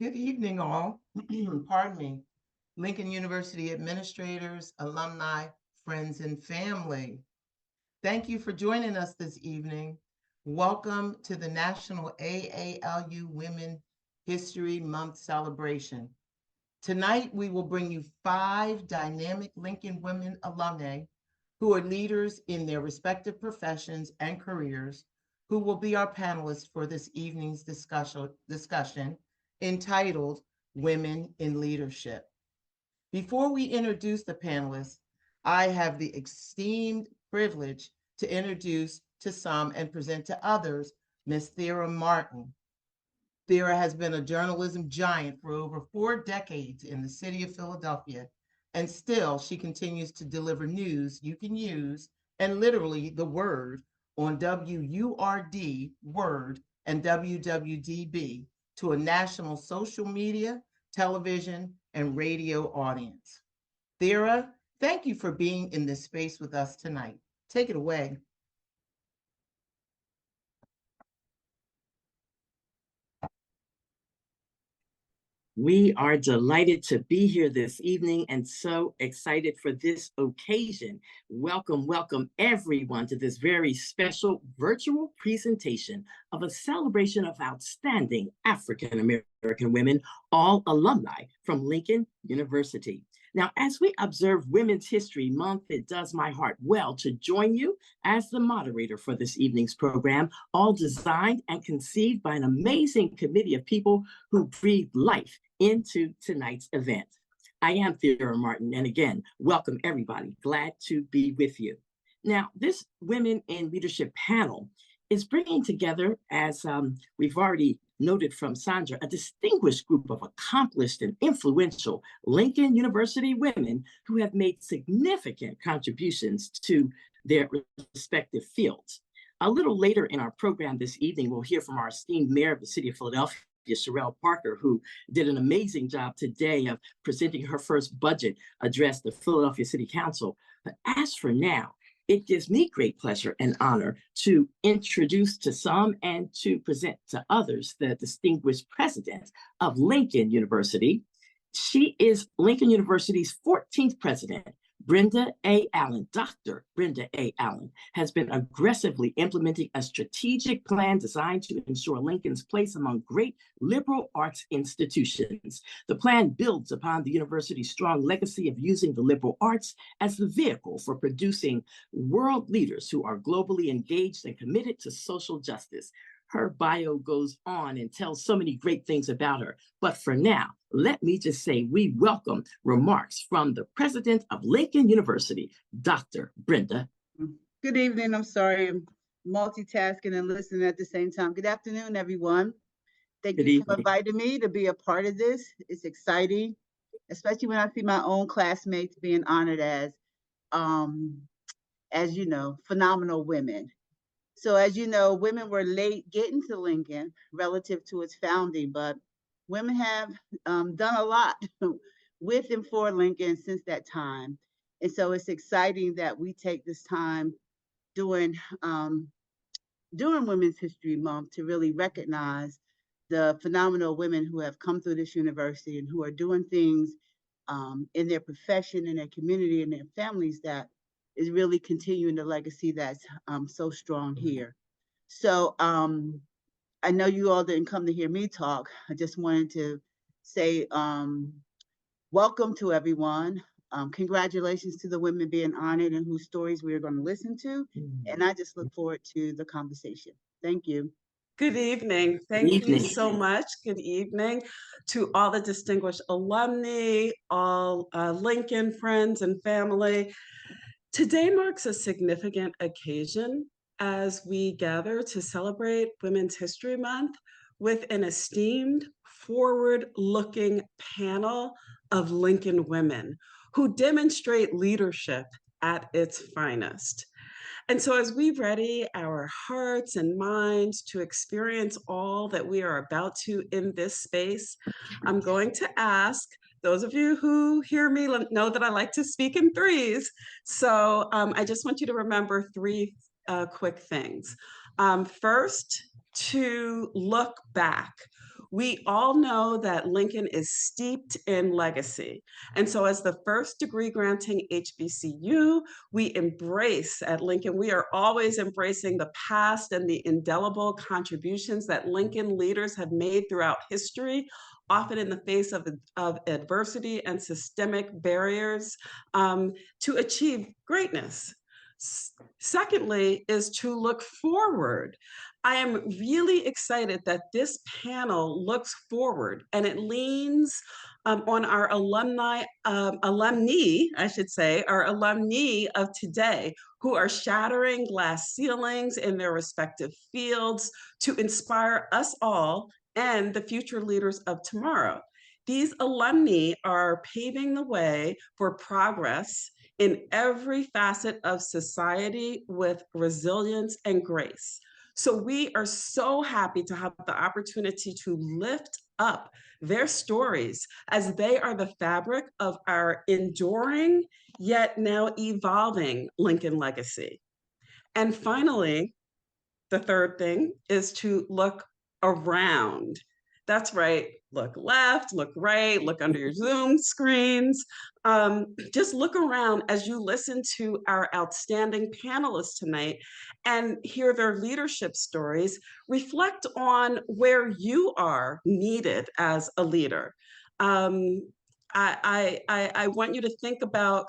Good evening, all. Pardon me. Lincoln University administrators, alumni, friends, and family. Thank you for joining us this evening. Welcome to the National AALU Women History Month celebration. Tonight, we will bring you 5 dynamic Lincoln women alumni who are leaders in their respective professions and careers, who will be our panelists for this evening's discussion entitled Women in Leadership. Before we introduce the panelists, I have the esteemed privilege to introduce to some and present to others Ms. Thera Martin. Thera has been a journalism giant for over 4 decades in the city of Philadelphia, and still she continues to deliver news you can use, and literally the word, on WURD, Word, and WWDB to a national social media, television, and radio audience. Thera, thank you for being in this space with us tonight. Take it away. We are delighted to be here this evening and so excited for this occasion. Welcome, welcome everyone to this very special virtual presentation of a celebration of outstanding African American women, all alumni from Lincoln University. Now, as we observe Women's History Month, it does my heart well to join you as the moderator for this evening's program, all designed and conceived by an amazing committee of people who breathe life into tonight's event. I am Thera Martin, and again, welcome everybody. Glad to be with you. Now, this Women in Leadership panel is bringing together, as we've already noted from Sandra, a distinguished group of accomplished and influential Lincoln University women who have made significant contributions to their respective fields. A little later in our program this evening, we'll hear from our esteemed mayor of the city of Philadelphia, Sherelle Parker, who did an amazing job today of presenting her first budget address to Philadelphia City Council. But as for now, it gives me great pleasure and honor to introduce to some and to present to others the distinguished president of Lincoln University. She is Lincoln University's 14th president. Brenda A. Allen, Dr. Brenda A. Allen, has been aggressively implementing a strategic plan designed to ensure Lincoln's place among great liberal arts institutions. The plan builds upon the university's strong legacy of using the liberal arts as the vehicle for producing world leaders who are globally engaged and committed to social justice. Her bio goes on and tells so many great things about her. But for now, let me just say we welcome remarks from the president of Lincoln University, Dr. Brenda. Good evening. I'm sorry, I'm multitasking and listening at the same time. Good afternoon, everyone. Thank you for inviting me to be a part of this. It's exciting, especially when I see my own classmates being honored as you know, phenomenal women. So as you know, women were late getting to Lincoln relative to its founding, but women have done a lot with and for Lincoln since that time. And so it's exciting that we take this time during Women's History Month to really recognize the phenomenal women who have come through this university and who are doing things in their profession, in their community, and their families that is really continuing the legacy that's so strong here. So I know you all didn't come to hear me talk. I just wanted to say welcome to everyone. Congratulations to the women being honored and whose stories we are going to listen to. And I just look forward to the conversation. Thank you. Good evening. Thank you so much. Good evening to all the distinguished alumni, all Lincoln friends and family. Today marks a significant occasion as we gather to celebrate Women's History Month with an esteemed, forward-looking panel of Lincoln women who demonstrate leadership at its finest. And so as we ready our hearts and minds to experience all that we are about to in this space, I'm going to ask those of you who hear me know that I like to speak in threes. So I just want you to remember 3 quick things. First, to look back. We all know that Lincoln is steeped in legacy. And so as the first degree granting HBCU, we embrace at Lincoln, we are always embracing the past and the indelible contributions that Lincoln leaders have made throughout history, often in the face of adversity and systemic barriers to achieve greatness. Secondly, is to look forward. I am really excited that this panel looks forward and it leans on our alumni, I should say, our alumni of today who are shattering glass ceilings in their respective fields to inspire us all and the future leaders of tomorrow. These alumni are paving the way for progress in every facet of society with resilience and grace. So we are so happy to have the opportunity to lift up their stories as they are the fabric of our enduring yet now evolving Lincoln legacy. And finally, the third thing is to look around. That's right, look left, look right, look under your Zoom screens. Just look around as you listen to our outstanding panelists tonight and hear their leadership stories. Reflect on where you are needed as a leader. I want you to think about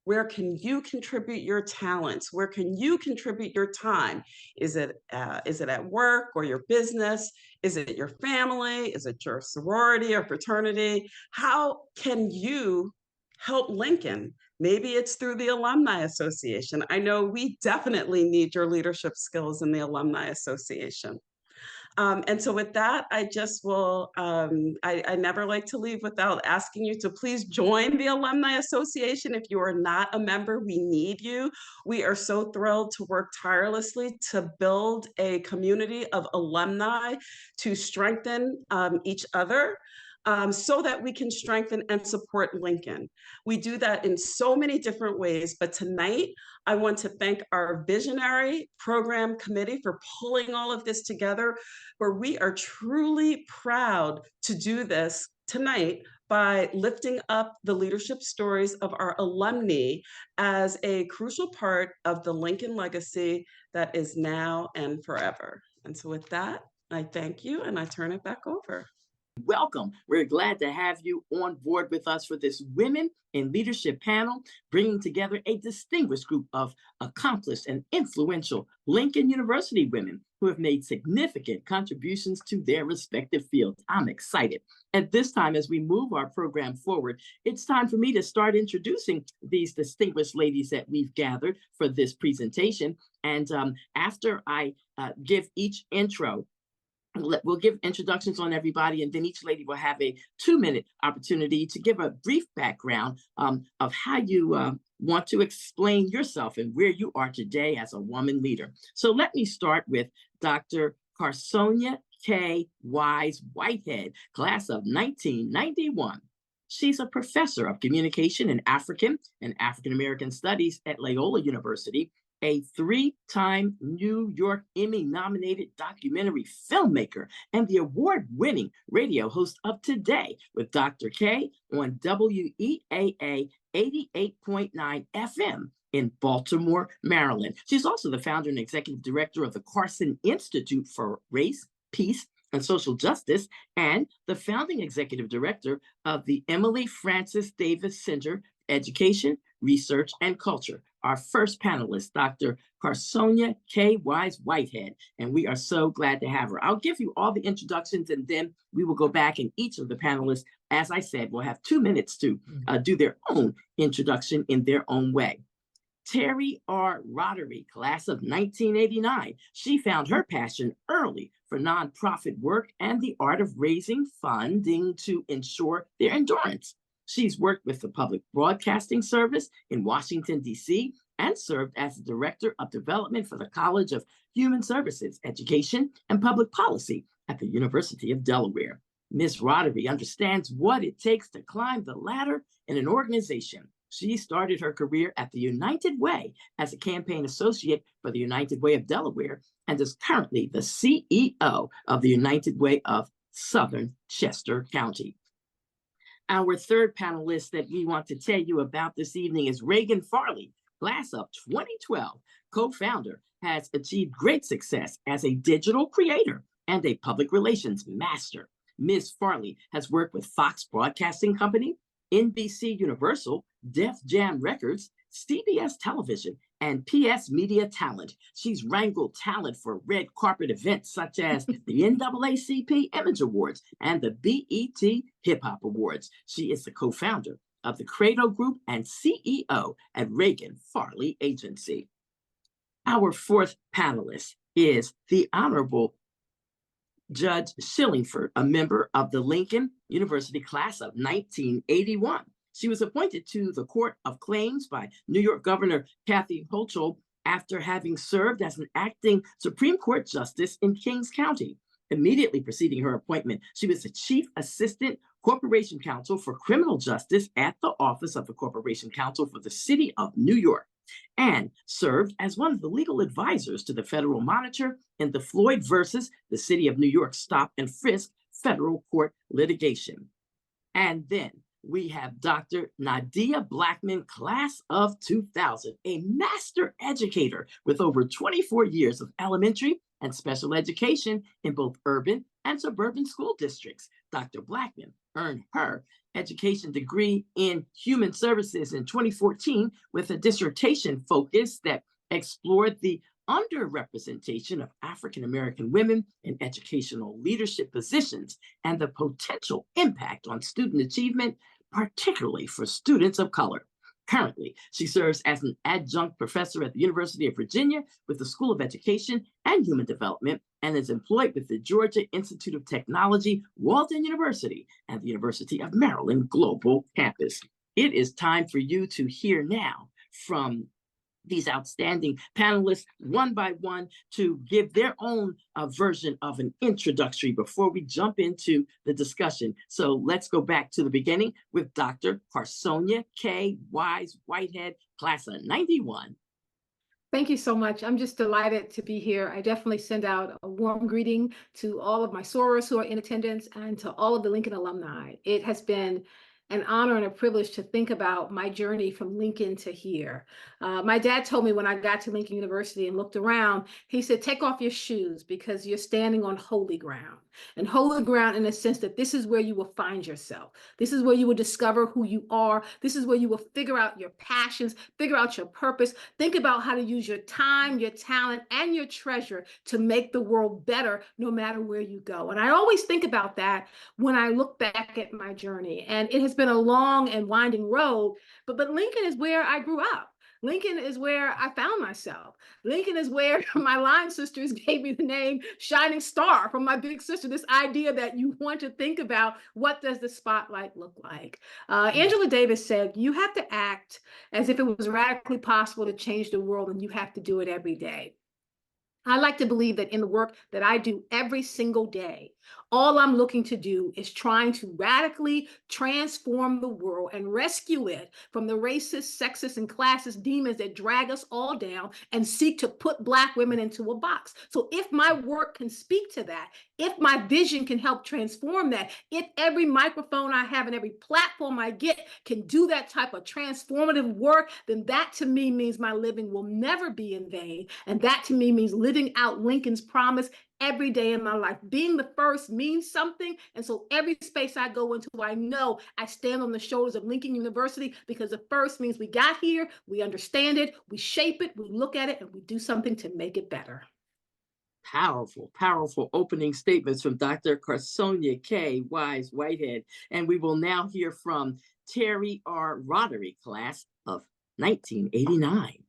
where can you contribute your talents? Where can you contribute your time? Is it at work or your business? Is it your family? Is it your sorority or fraternity? How can you help Lincoln? Maybe it's through the Alumni Association. I know we definitely need your leadership skills in the Alumni Association. And so with that, I just will, I never like to leave without asking you to please join the Alumni Association. If you are not a member, we need you. We are so thrilled to work tirelessly to build a community of alumni to strengthen each other. So that we can strengthen and support Lincoln. We do that in so many different ways, but tonight I want to thank our visionary program committee for pulling all of this together, where we are truly proud to do this tonight by lifting up the leadership stories of our alumni as a crucial part of the Lincoln legacy that is now and forever. And so with that, I thank you and I turn it back over. Welcome. We're glad to have you on board with us for this Women in Leadership panel, bringing together a distinguished group of accomplished and influential Lincoln University women who have made significant contributions to their respective fields. I'm excited. At this time, as we move our program forward, it's time for me to start introducing these distinguished ladies that we've gathered for this presentation. And after I give each intro, we'll give introductions on everybody, and then each lady will have a 2-minute opportunity to give a brief background of how you want to explain yourself and where you are today as a woman leader. So let me start with Dr. Carsonia K. Wise Whitehead, class of 1991. She's a professor of communication in African and African American studies at Loyola University, a 3-time New York Emmy-nominated documentary filmmaker, and the award-winning radio host of Today with Dr. K on WEAA 88.9 FM in Baltimore, Maryland. She's also the founder and executive director of the Carson Institute for Race, Peace, and Social Justice, and the founding executive director of the Emily Francis Davis Center for Education, Research, and Culture. Our first panelist, Dr. Carsonia K. Wise Whitehead, and we are so glad to have her. I'll give you all the introductions, and then we will go back, and each of the panelists, as I said, will have 2 minutes to do their own introduction in their own way. Terry R. Roddery, class of 1989. She found her passion early for nonprofit work and the art of raising funding to ensure their endurance. She's worked with the Public Broadcasting Service in Washington, D.C., and served as the Director of Development for the College of Human Services, Education, and Public Policy at the University of Delaware. Ms. Roddery understands what it takes to climb the ladder in an organization. She started her career at the United Way as a campaign associate for the United Way of Delaware and is currently the CEO of the United Way of Southern Chester County. Our third panelist that we want to tell you about this evening is Reagan Farley, class of 2012, co-founder, has achieved great success as a digital creator and a public relations master. Ms. Farley has worked with Fox Broadcasting Company, NBC Universal, Def Jam Records, CBS Television, and PS Media Talent. She's wrangled talent for red carpet events such as the NAACP Image Awards and the BET Hip Hop Awards. She is the co-founder of the Credo Group and CEO at Reagan Farley Agency. Our fourth panelist is the Honorable Judge Shillingford, a member of the Lincoln University class of 1981. She was appointed to the Court of Claims by New York Governor Kathy Hochul after having served as an acting Supreme Court Justice in Kings County. Immediately preceding her appointment, she was the Chief Assistant Corporation Counsel for Criminal Justice at the Office of the Corporation Counsel for the City of New York, and served as one of the legal advisors to the federal monitor in the Floyd versus the City of New York Stop and Frisk federal court litigation. And then we have Dr. Nadia Blackman, class of 2000, a master educator with over 24 years of elementary and special education in both urban and suburban school districts. Dr. Blackman earned her education degree in human services in 2014 with a dissertation focus that explored the underrepresentation of African-American women in educational leadership positions and the potential impact on student achievement, particularly for students of color. Currently, she serves as an adjunct professor at the University of Virginia with the School of Education and Human Development and is employed with the Georgia Institute of Technology, Walden University, and the University of Maryland Global Campus. It is time for you to hear now from these outstanding panelists one by one to give their own version of an introductory before we jump into the discussion. So let's go back to the beginning with Dr. Carsonia K. Wise Whitehead, class of 91. Thank you so much. I'm just delighted to be here. I definitely send out a warm greeting to all of my sorors who are in attendance and to all of the Lincoln alumni. It has been an honor and a privilege to think about my journey from Lincoln to here. My dad told me when I got to Lincoln University and looked around, he said, take off your shoes because you're standing on holy ground. And holy ground in the sense that this is where you will find yourself. This is where you will discover who you are. This is where you will figure out your passions, figure out your purpose, think about how to use your time, your talent, and your treasure to make the world better no matter where you go. And I always think about that when I look back at my journey. And it has been a long and winding road, but Lincoln is where I grew up. Lincoln is where I found myself. Lincoln is where my line sisters gave me the name Shining Star from my big sister, this idea that you want to think about what does the spotlight look like. Angela Davis said, you have to act as if it was radically possible to change the world and you have to do it every day. I like to believe that in the work that I do every single day, all I'm looking to do is trying to radically transform the world and rescue it from the racist, sexist, and classist demons that drag us all down and seek to put Black women into a box. So if my work can speak to that, if my vision can help transform that, if every microphone I have and every platform I get can do that type of transformative work, then that to me means my living will never be in vain. And that to me means living out Lincoln's promise every day in my life. Being the first means something. And so every space I go into, I know I stand on the shoulders of Lincoln University because the first means we got here, we understand it, we shape it, we look at it, and we do something to make it better. Powerful, powerful opening statements from Dr. Carsonia K. Wise Whitehead. And we will now hear from Terry R. Roderick, class of 1989.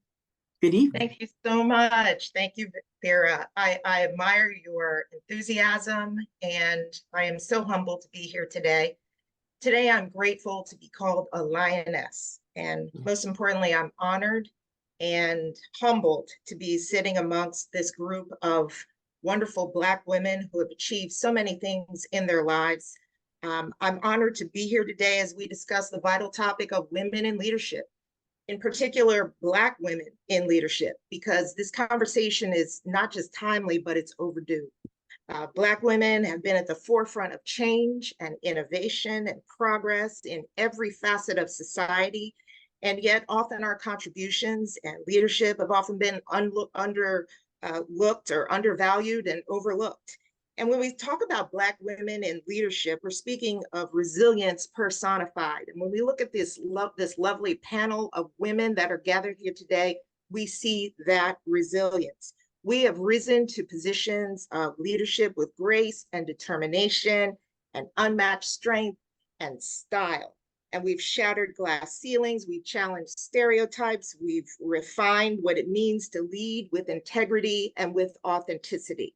Good evening. Thank you so much. Thank you, Vera. I admire your enthusiasm and I am so humbled to be here today. Today, I'm grateful to be called a lioness. And most importantly, I'm honored and humbled to be sitting amongst this group of wonderful Black women who have achieved so many things in their lives. I'm honored to be here today as we discuss the vital topic of women in leadership, in particular, Black women in leadership, because this conversation is not just timely, but it's overdue. Black women have been at the forefront of change and innovation and progress in every facet of society. And yet often our contributions and leadership have often been underlooked or undervalued and overlooked. And when we talk about Black women in leadership, we're speaking of resilience personified. And when we look at this lovely panel of women that are gathered here today, we see that resilience. We have risen to positions of leadership with grace and determination and unmatched strength and style. And we've shattered glass ceilings, we've challenged stereotypes, we've refined what it means to lead with integrity and with authenticity.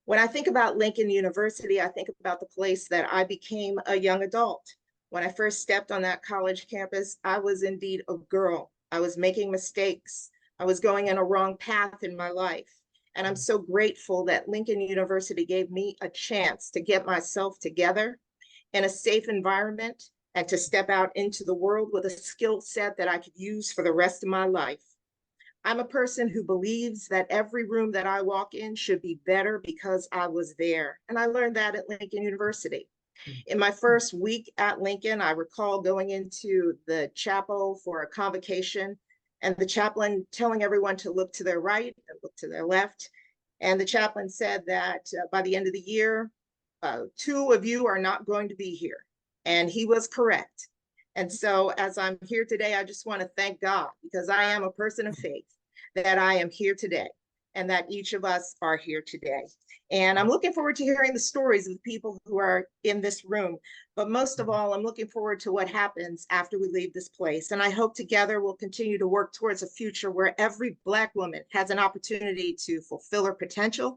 When I think about Lincoln University, I think about the place that I became a young adult. When I first stepped on that college campus, I was indeed a girl. I was making mistakes. I was going in a wrong path in my life. And I'm so grateful that Lincoln University gave me a chance to get myself together in a safe environment and to step out into the world with a skill set that I could use for the rest of my life. I'm a person who believes that every room that I walk in should be better because I was there. And I learned that at Lincoln University. In my first week at Lincoln, I recall going into the chapel for a convocation and the chaplain telling everyone to look to their right and look to their left. And the chaplain said that by the end of the year, 2 of you are not going to be here. And he was correct. And so as I'm here today, I just want to thank God because I am a person of faith that I am here today and that each of us are here today. And I'm looking forward to hearing the stories of the people who are in this room. But most of all, I'm looking forward to what happens after we leave this place. And I hope together we'll continue to work towards a future where every Black woman has an opportunity to fulfill her potential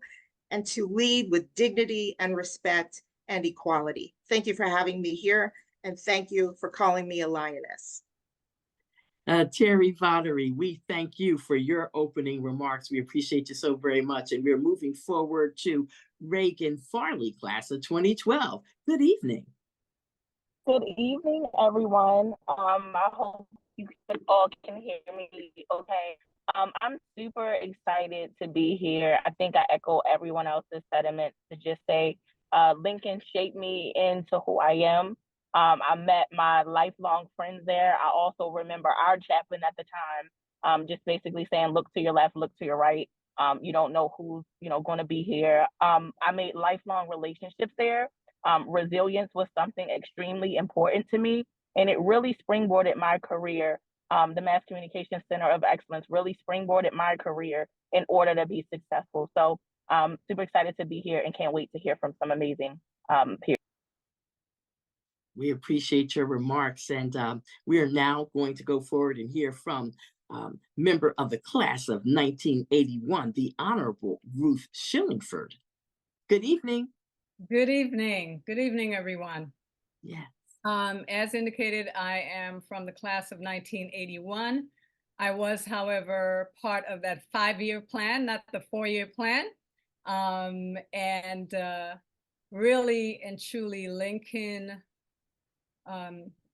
and to lead with dignity and respect and equality. Thank you for having me here. And thank you for calling me a lioness. Terry Vattery, we thank you for your opening remarks. We appreciate you so very much. And we're moving forward to Reagan Farley, class of 2012. Good evening. Good evening, everyone. I hope you all can hear me okay. I'm super excited to be here. I think I echo everyone else's sentiments to just say Lincoln shaped me into who I am. I met my lifelong friends there. I also remember our chaplain at the time, just basically saying, look to your left, look to your right. You don't know who's, going to be here. I made lifelong relationships there. Resilience was something extremely important to me, and it really springboarded my career. The Mass Communication Center of Excellence really springboarded my career in order to be successful. So super excited to be here and can't wait to hear from some amazing peers. We appreciate your remarks, and we are now going to go forward and hear from member of the class of 1981, the Honorable Ruth Shillingford. Good evening. Good evening. Good evening, everyone. Yes. As indicated, I am from the class of 1981. I was, however, part of that 5-year plan, not the 4-year plan. Really and truly, Lincoln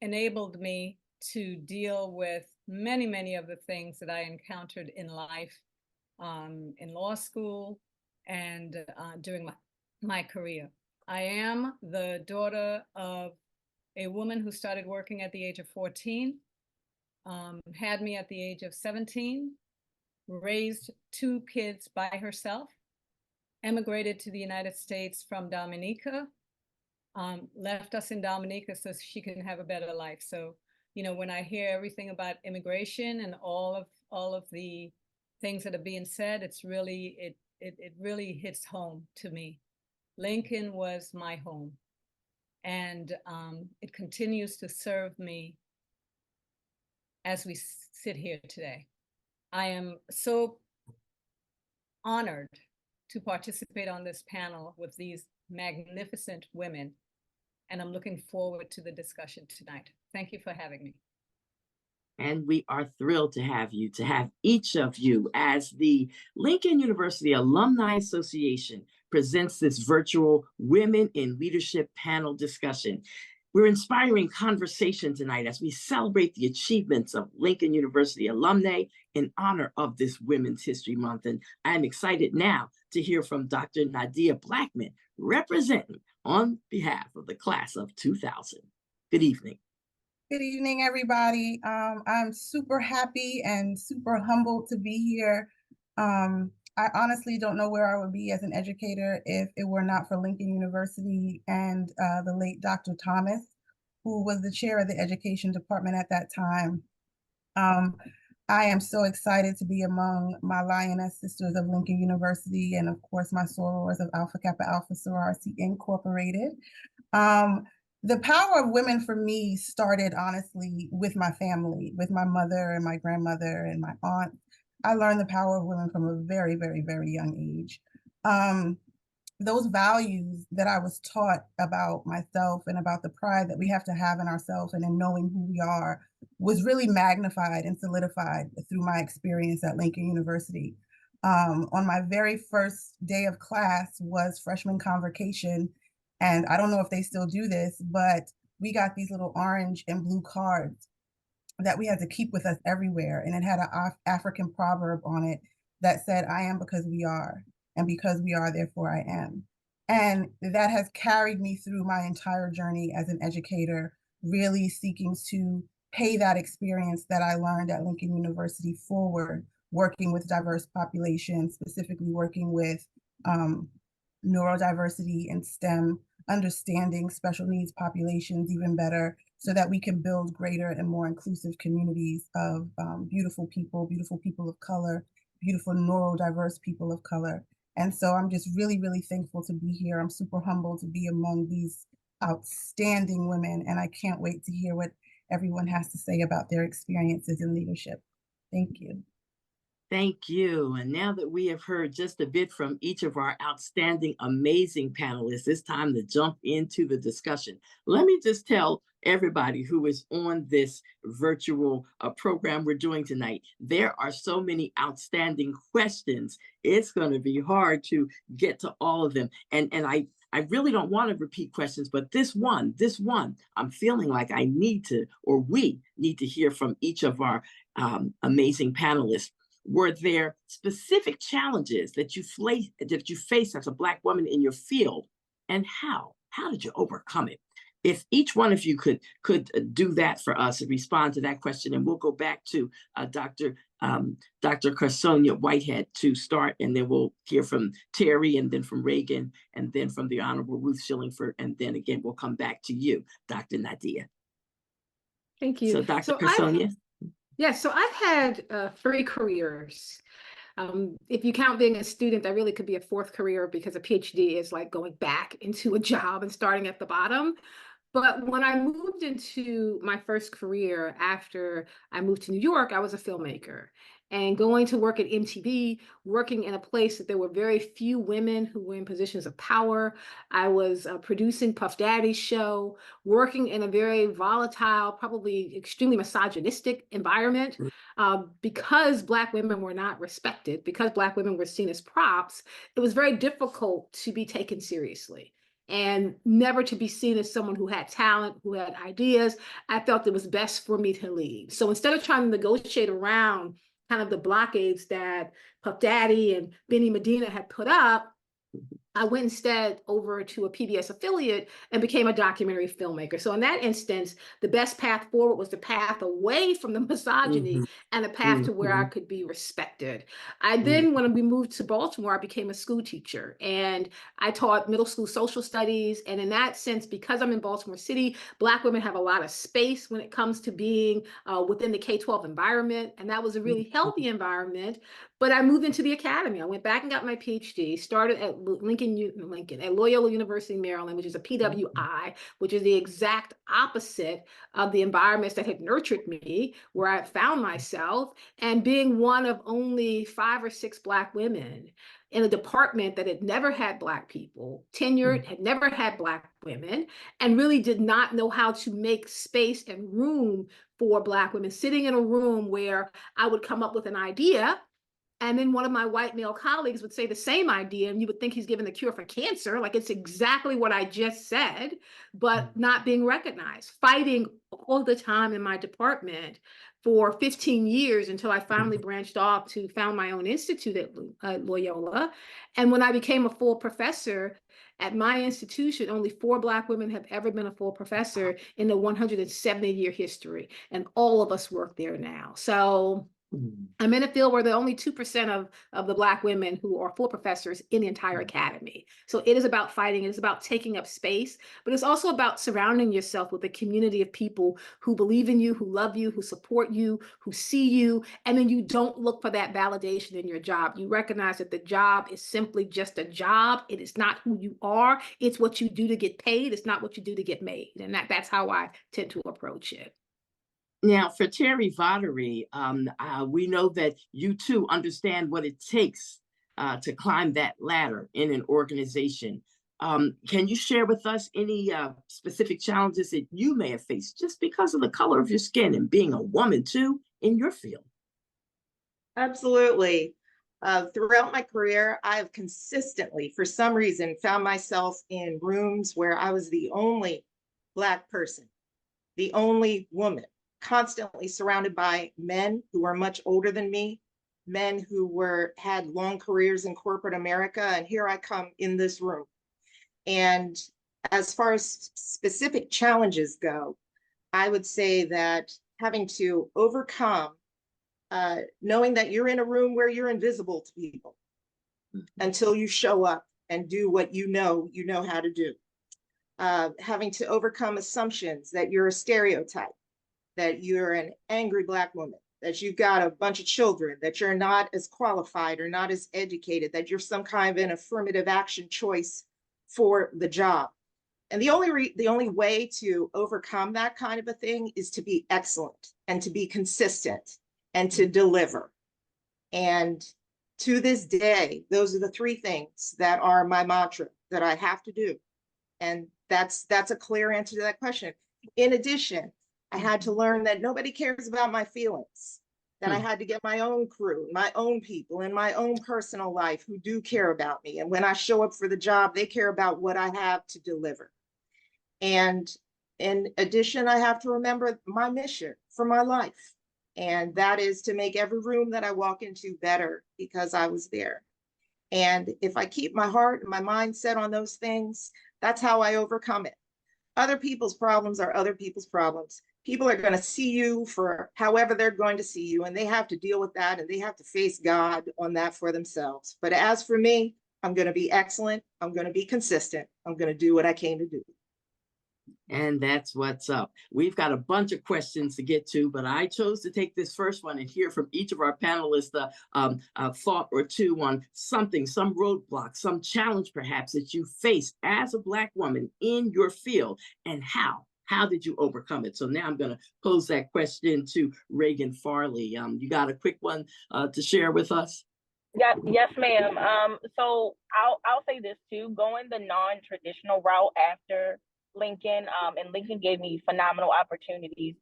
enabled me to deal with many, many of the things that I encountered in life, in law school and during my career. I am the daughter of a woman who started working at the age of 14, had me at the age of 17, raised 2 kids by herself, emigrated to the United States from Dominica, left us in Dominica so she can have a better life. So, when I hear everything about immigration and all of the things that are being said, it's really, it really hits home to me. Lincoln was my home, and it continues to serve me as we sit here today. I am so honored to participate on this panel with these magnificent women, and I'm looking forward to the discussion tonight. Thank you for having me. And we are thrilled to have each of you, as the Lincoln University Alumni Association presents this virtual Women in Leadership panel discussion. We're inspiring conversation tonight as we celebrate the achievements of Lincoln University alumni in honor of this Women's History Month. And I'm excited now to hear from Dr. Nadia Blackman, representing on behalf of the class of 2000. Good evening. Good evening, everybody. I'm super happy and super humbled to be here. I honestly don't know where I would be as an educator if it were not for Lincoln University and the late Dr. Thomas, who was the chair of the education department at that time. I am so excited to be among my Lioness Sisters of Lincoln University and of course my sorors of Alpha Kappa Alpha Sorority Incorporated. The power of women for me started honestly with my family, with my mother and my grandmother and my aunt. I learned the power of women from a very, very, very young age. Those values that I was taught about myself and about the pride that we have to have in ourselves and in knowing who we are was really magnified and solidified through my experience at Lincoln University. On my very first day of class was freshman convocation. And I don't know if they still do this, but we got these little orange and blue cards that we had to keep with us everywhere. And it had an African proverb on it that said, I am because we are, and because we are, therefore I am. And that has carried me through my entire journey as an educator, really seeking to pay that experience that I learned at Lincoln University forward, working with diverse populations, specifically working with neurodiversity and STEM, understanding special needs populations even better so that we can build greater and more inclusive communities of beautiful people of color, beautiful neurodiverse people of color. And so I'm just really, really thankful to be here. I'm super humbled to be among these outstanding women, and I can't wait to hear what everyone has to say about their experiences in leadership. Thank you. Thank you. And now that we have heard just a bit from each of our outstanding, amazing panelists, it's time to jump into the discussion. Let me just tell everybody who is on this virtual program we're doing tonight, there are so many outstanding questions. It's going to be hard to get to all of them. And I really don't want to repeat questions, but this one, I'm feeling like I need to, or we need to hear from each of our amazing panelists. Were there specific challenges that you faced as a Black woman in your field, and how did you overcome it? If each one of you could do that for us and respond to that question, and we'll go back to Dr. Carsonia Whitehead to start, and then we'll hear from Terry, and then from Reagan, and then from the Honorable Ruth Schillingford, and then again we'll come back to you, Dr. Nadia. Thank you. So Dr. Carsonia. Yes, so I've had 3 careers. If you count being a student, that really could be a 4th career because a PhD is like going back into a job and starting at the bottom. But when I moved into my first career after I moved to New York, I was a filmmaker. And going to work at MTV, working in a place that there were very few women who were in positions of power. I was producing Puff Daddy's show, working in a very volatile, probably extremely misogynistic environment. Because Black women were not respected, because Black women were seen as props, it was very difficult to be taken seriously and never to be seen as someone who had talent, who had ideas. I felt it was best for me to leave. So instead of trying to negotiate around kind of the blockades that Puff Daddy and Benny Medina had put up, I went instead over to a PBS affiliate and became a documentary filmmaker. So in that instance, the best path forward was the path away from the misogyny and a path to where I could be respected. I then, when we moved to Baltimore, I became a school teacher and I taught middle school social studies. And in that sense, because I'm in Baltimore City, Black women have a lot of space when it comes to being within the K-12 environment. And that was a really healthy environment. But I moved into the academy. I went back and got my PhD, started at at Loyola University, Maryland, which is a PWI, which is the exact opposite of the environments that had nurtured me, where I found myself, and being one of only 5 or 6 Black women in a department that had never had Black people, tenured, had never had Black women, and really did not know how to make space and room for Black women, sitting in a room where I would come up with an idea And then one of my white male colleagues would say the same idea, and you would think he's giving the cure for cancer. Like it's exactly what I just said, but not being recognized, fighting all the time in my department for 15 years until I finally branched off to found my own institute at Loyola. And when I became a full professor at my institution, only 4 Black women have ever been a full professor in the 170-year history. And all of us work there now. So I'm in a field where there are only 2% of the Black women who are full professors in the entire academy. So it is about fighting, it is about taking up space, but it's also about surrounding yourself with a community of people who believe in you, who love you, who support you, who see you, and then you don't look for that validation in your job. You recognize that the job is simply just a job. It is not who you are. It's what you do to get paid. It's not what you do to get made. And that's how I tend to approach it. Now, for Terry Voddery, we know that you too understand what it takes to climb that ladder in an organization. Can you share with us any specific challenges that you may have faced just because of the color of your skin and being a woman too in your field? Absolutely. Throughout my career, I have consistently, for some reason, found myself in rooms where I was the only Black person, the only woman, constantly surrounded by men who are much older than me, men who had long careers in corporate America, and here I come in this room. And as far as specific challenges go, I would say that having to overcome knowing that you're in a room where you're invisible to people until you show up and do what you know how to do. Having to overcome assumptions that you're a stereotype, that you're an angry Black woman, that you've got a bunch of children, that you're not as qualified or not as educated, that you're some kind of an affirmative action choice for the job. And the only way to overcome that kind of a thing is to be excellent and to be consistent and to deliver. And to this day, those are the 3 things that are my mantra that I have to do. And that's a clear answer to that question. In addition, I had to learn that nobody cares about my feelings, that I had to get my own crew, my own people in my own personal life who do care about me. And when I show up for the job, they care about what I have to deliver. And in addition, I have to remember my mission for my life. And that is to make every room that I walk into better because I was there. And if I keep my heart and my mind set on those things, that's how I overcome it. Other people's problems are other people's problems. People are going to see you for however they're going to see you, and they have to deal with that, and they have to face God on that for themselves. But as for me, I'm going to be excellent. I'm going to be consistent. I'm going to do what I came to do. And that's what's up. We've got a bunch of questions to get to, but I chose to take this first one and hear from each of our panelists a thought or two on something, some roadblock, some challenge perhaps that you faced as a Black woman in your field, and how. How did you overcome it? So now I'm going to pose that question to Reagan Farley. You got a quick one to share with us? Yes, ma'am. So I'll say this too, going the non-traditional route after Lincoln, and Lincoln gave me phenomenal opportunities.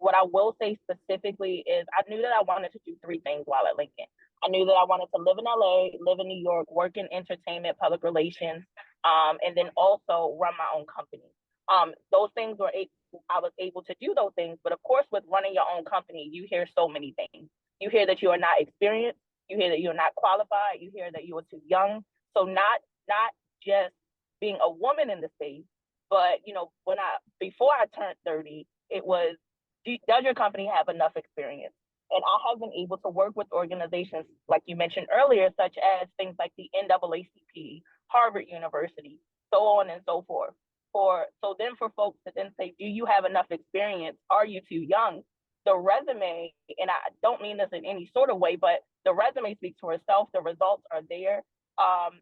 What I will say specifically is I knew that I wanted to do 3 things while at Lincoln. I knew that I wanted to live in LA, live in New York, work in entertainment, public relations, and then also run my own company. Those things I was able to do those things, but of course with running your own company, you hear so many things. You hear that you are not experienced, you hear that you're not qualified, you hear that you are too young. So not just being a woman in the space, but before I turned 30, it was, does your company have enough experience? And I have been able to work with organizations, like you mentioned earlier, such as things like the NAACP, Harvard University, so on and so forth. So then for folks to then say, do you have enough experience? Are you too young? The resume, and I don't mean this in any sort of way, but the resume speaks for itself. The results are there.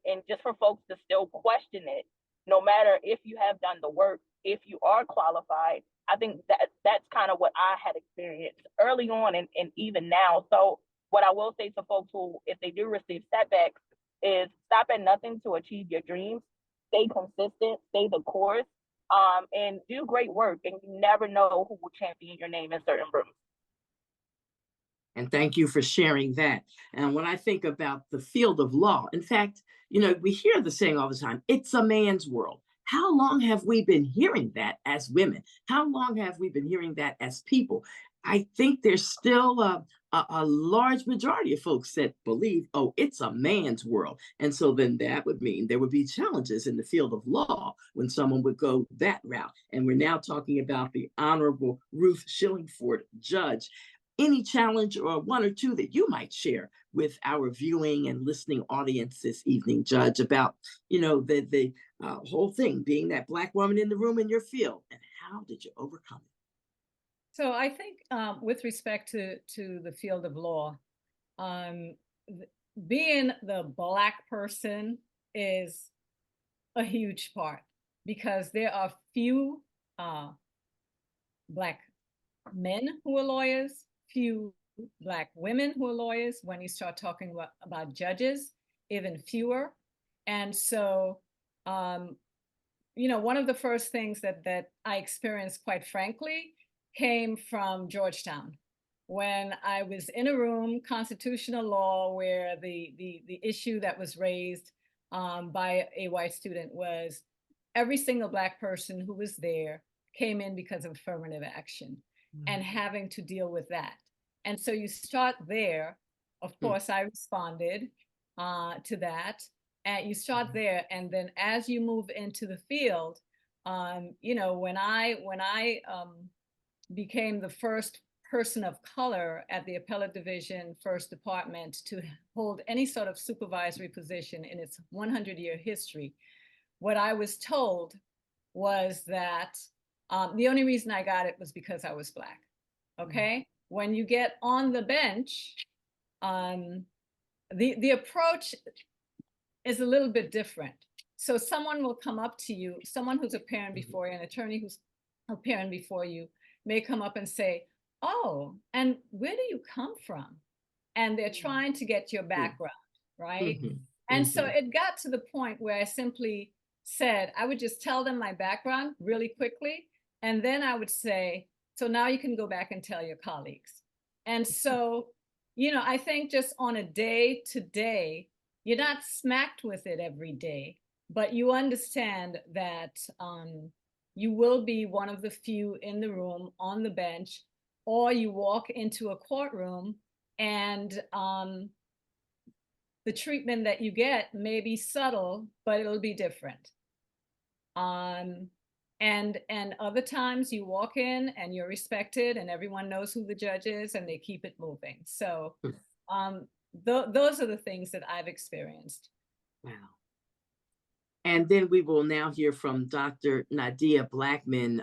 And just for folks to still question it, no matter if you have done the work, if you are qualified, I think that's kind of what I had experienced early on and even now. So what I will say to folks who, if they do receive setbacks, is stop at nothing to achieve your dreams. Stay consistent, stay the course, and do great work. And you never know who will champion your name in certain rooms. And thank you for sharing that. And when I think about the field of law, in fact, you know, we hear the saying all the time, it's a man's world. How long have we been hearing that as women? How long have we been hearing that as people? I think there's still a large majority of folks that believe, oh, it's a man's world. And so then that would mean there would be challenges in the field of law when someone would go that route. And we're now talking about the Honorable Ruth Shillingford, judge. Any challenge or one or two that you might share with our viewing and listening audience this evening, Judge, about, you know, the whole thing, being that Black woman in the room in your field, and how did you overcome it? So I think with respect to the field of law, being the Black person is a huge part, because there are few Black men who are lawyers, few Black women who are lawyers. When you start talking about judges, even fewer. And so, you know, one of the first things that I experienced, quite frankly, came from Georgetown, when I was in a room, constitutional law, where the issue that was raised by a white student was every single Black person who was there came in because of affirmative action, and having to deal with that. And so you start there. Of course, I responded to that. And you start there, and then as you move into the field, you know, when I became the first person of color at the Appellate Division, First Department, to hold any sort of supervisory position in its 100-year history, what I was told was that the only reason I got it was because I was Black. Okay? When you get on the bench, the approach is a little bit different. So someone will come up to you, someone who's appearing before you, an attorney who's appearing before you, may come up and say, oh, and where do you come from? And they're trying to get your background, right? And so it got to the point where I simply said, I would just tell them my background really quickly. And then I would say, so now you can go back and tell your colleagues. And so, you know, I think just on a day to day, you're not smacked with it every day, but you understand that you will be one of the few in the room on the bench, or you walk into a courtroom and the treatment that you get may be subtle, but it'll be different. And other times you walk in and you're respected and everyone knows who the judge is and they keep it moving. So those are the things that I've experienced. Wow. And then we will now hear from Dr. Nadia Blackman.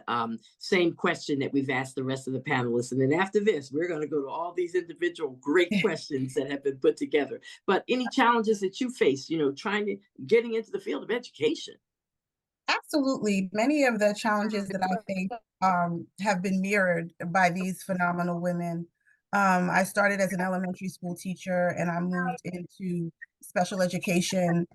Same question that we've asked the rest of the panelists. And then after this, we're going to go to all these individual great questions that have been put together. But any challenges that you face, you know, getting into the field of education? Absolutely. Many of the challenges that I think have been mirrored by these phenomenal women. I started as an elementary school teacher and I moved into special education.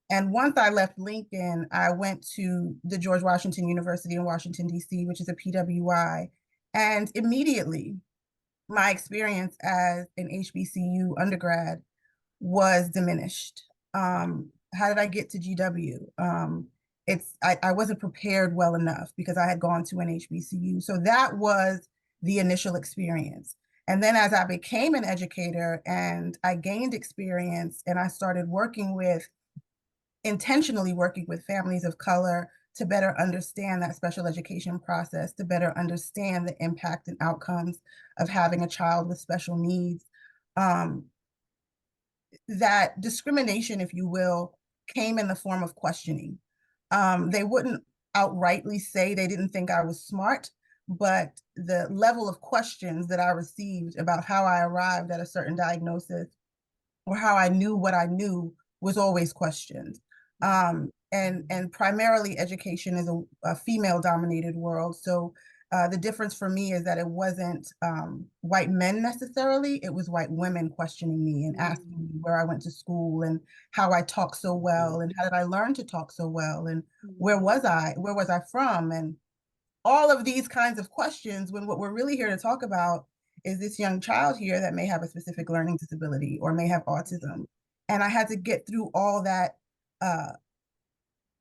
And once I left Lincoln, I went to the George Washington University in Washington, D.C., which is a PWI. And immediately, my experience as an HBCU undergrad was diminished. How did I get to GW? I wasn't prepared well enough because I had gone to an HBCU. So that was the initial experience. And then as I became an educator and I gained experience and I started intentionally working with families of color to better understand that special education process, to better understand the impact and outcomes of having a child with special needs. That discrimination, if you will, came in the form of questioning. They wouldn't outrightly say they didn't think I was smart, but the level of questions that I received about how I arrived at a certain diagnosis or how I knew what I knew was always questioned. And primarily education is a female-dominated world. So the difference for me is that it wasn't white men necessarily, it was white women questioning me and asking me where I went to school and how I talk so well and how did I learn to talk so well and where was I from, and all of these kinds of questions, when what we're really here to talk about is this young child here that may have a specific learning disability or may have autism. And I had to get through all that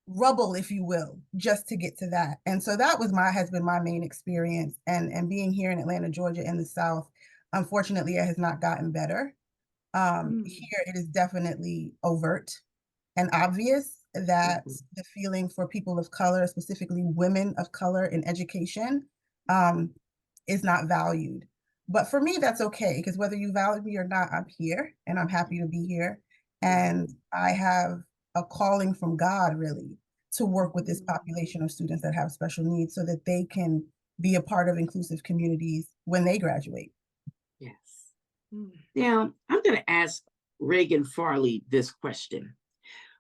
rubble, if you will, just to get to that. And so that has been my main experience. And being here in Atlanta, Georgia, in the South, unfortunately, it has not gotten better. Here, it is definitely overt and obvious that the feeling for people of color, specifically women of color in education, is not valued. But for me, that's okay, because whether you value me or not, I'm here and I'm happy to be here. And I have a calling from God, really, to work with this population of students that have special needs so that they can be a part of inclusive communities when they graduate. Yes. Now, I'm going to ask Reagan Farley this question.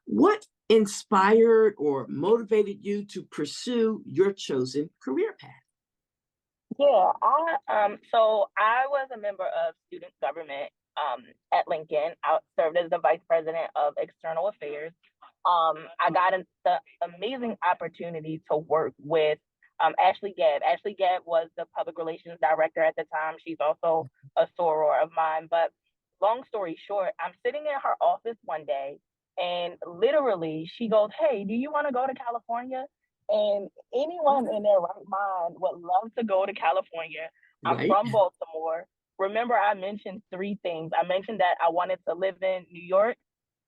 What inspired or motivated you to pursue your chosen career path? Yeah, so I was a member of student government at Lincoln. I served as the vice president of external affairs. I got the amazing opportunity to work with Ashley Gabb. Ashley Gabb was the public relations director at the time. She's also a soror of mine. But long story short, I'm sitting in her office one day, and literally she goes, "Hey, do you want to go to California?" And anyone in their right mind would love to go to California. I'm from Baltimore. Remember, I mentioned 3 things. I mentioned that I wanted to live in New York,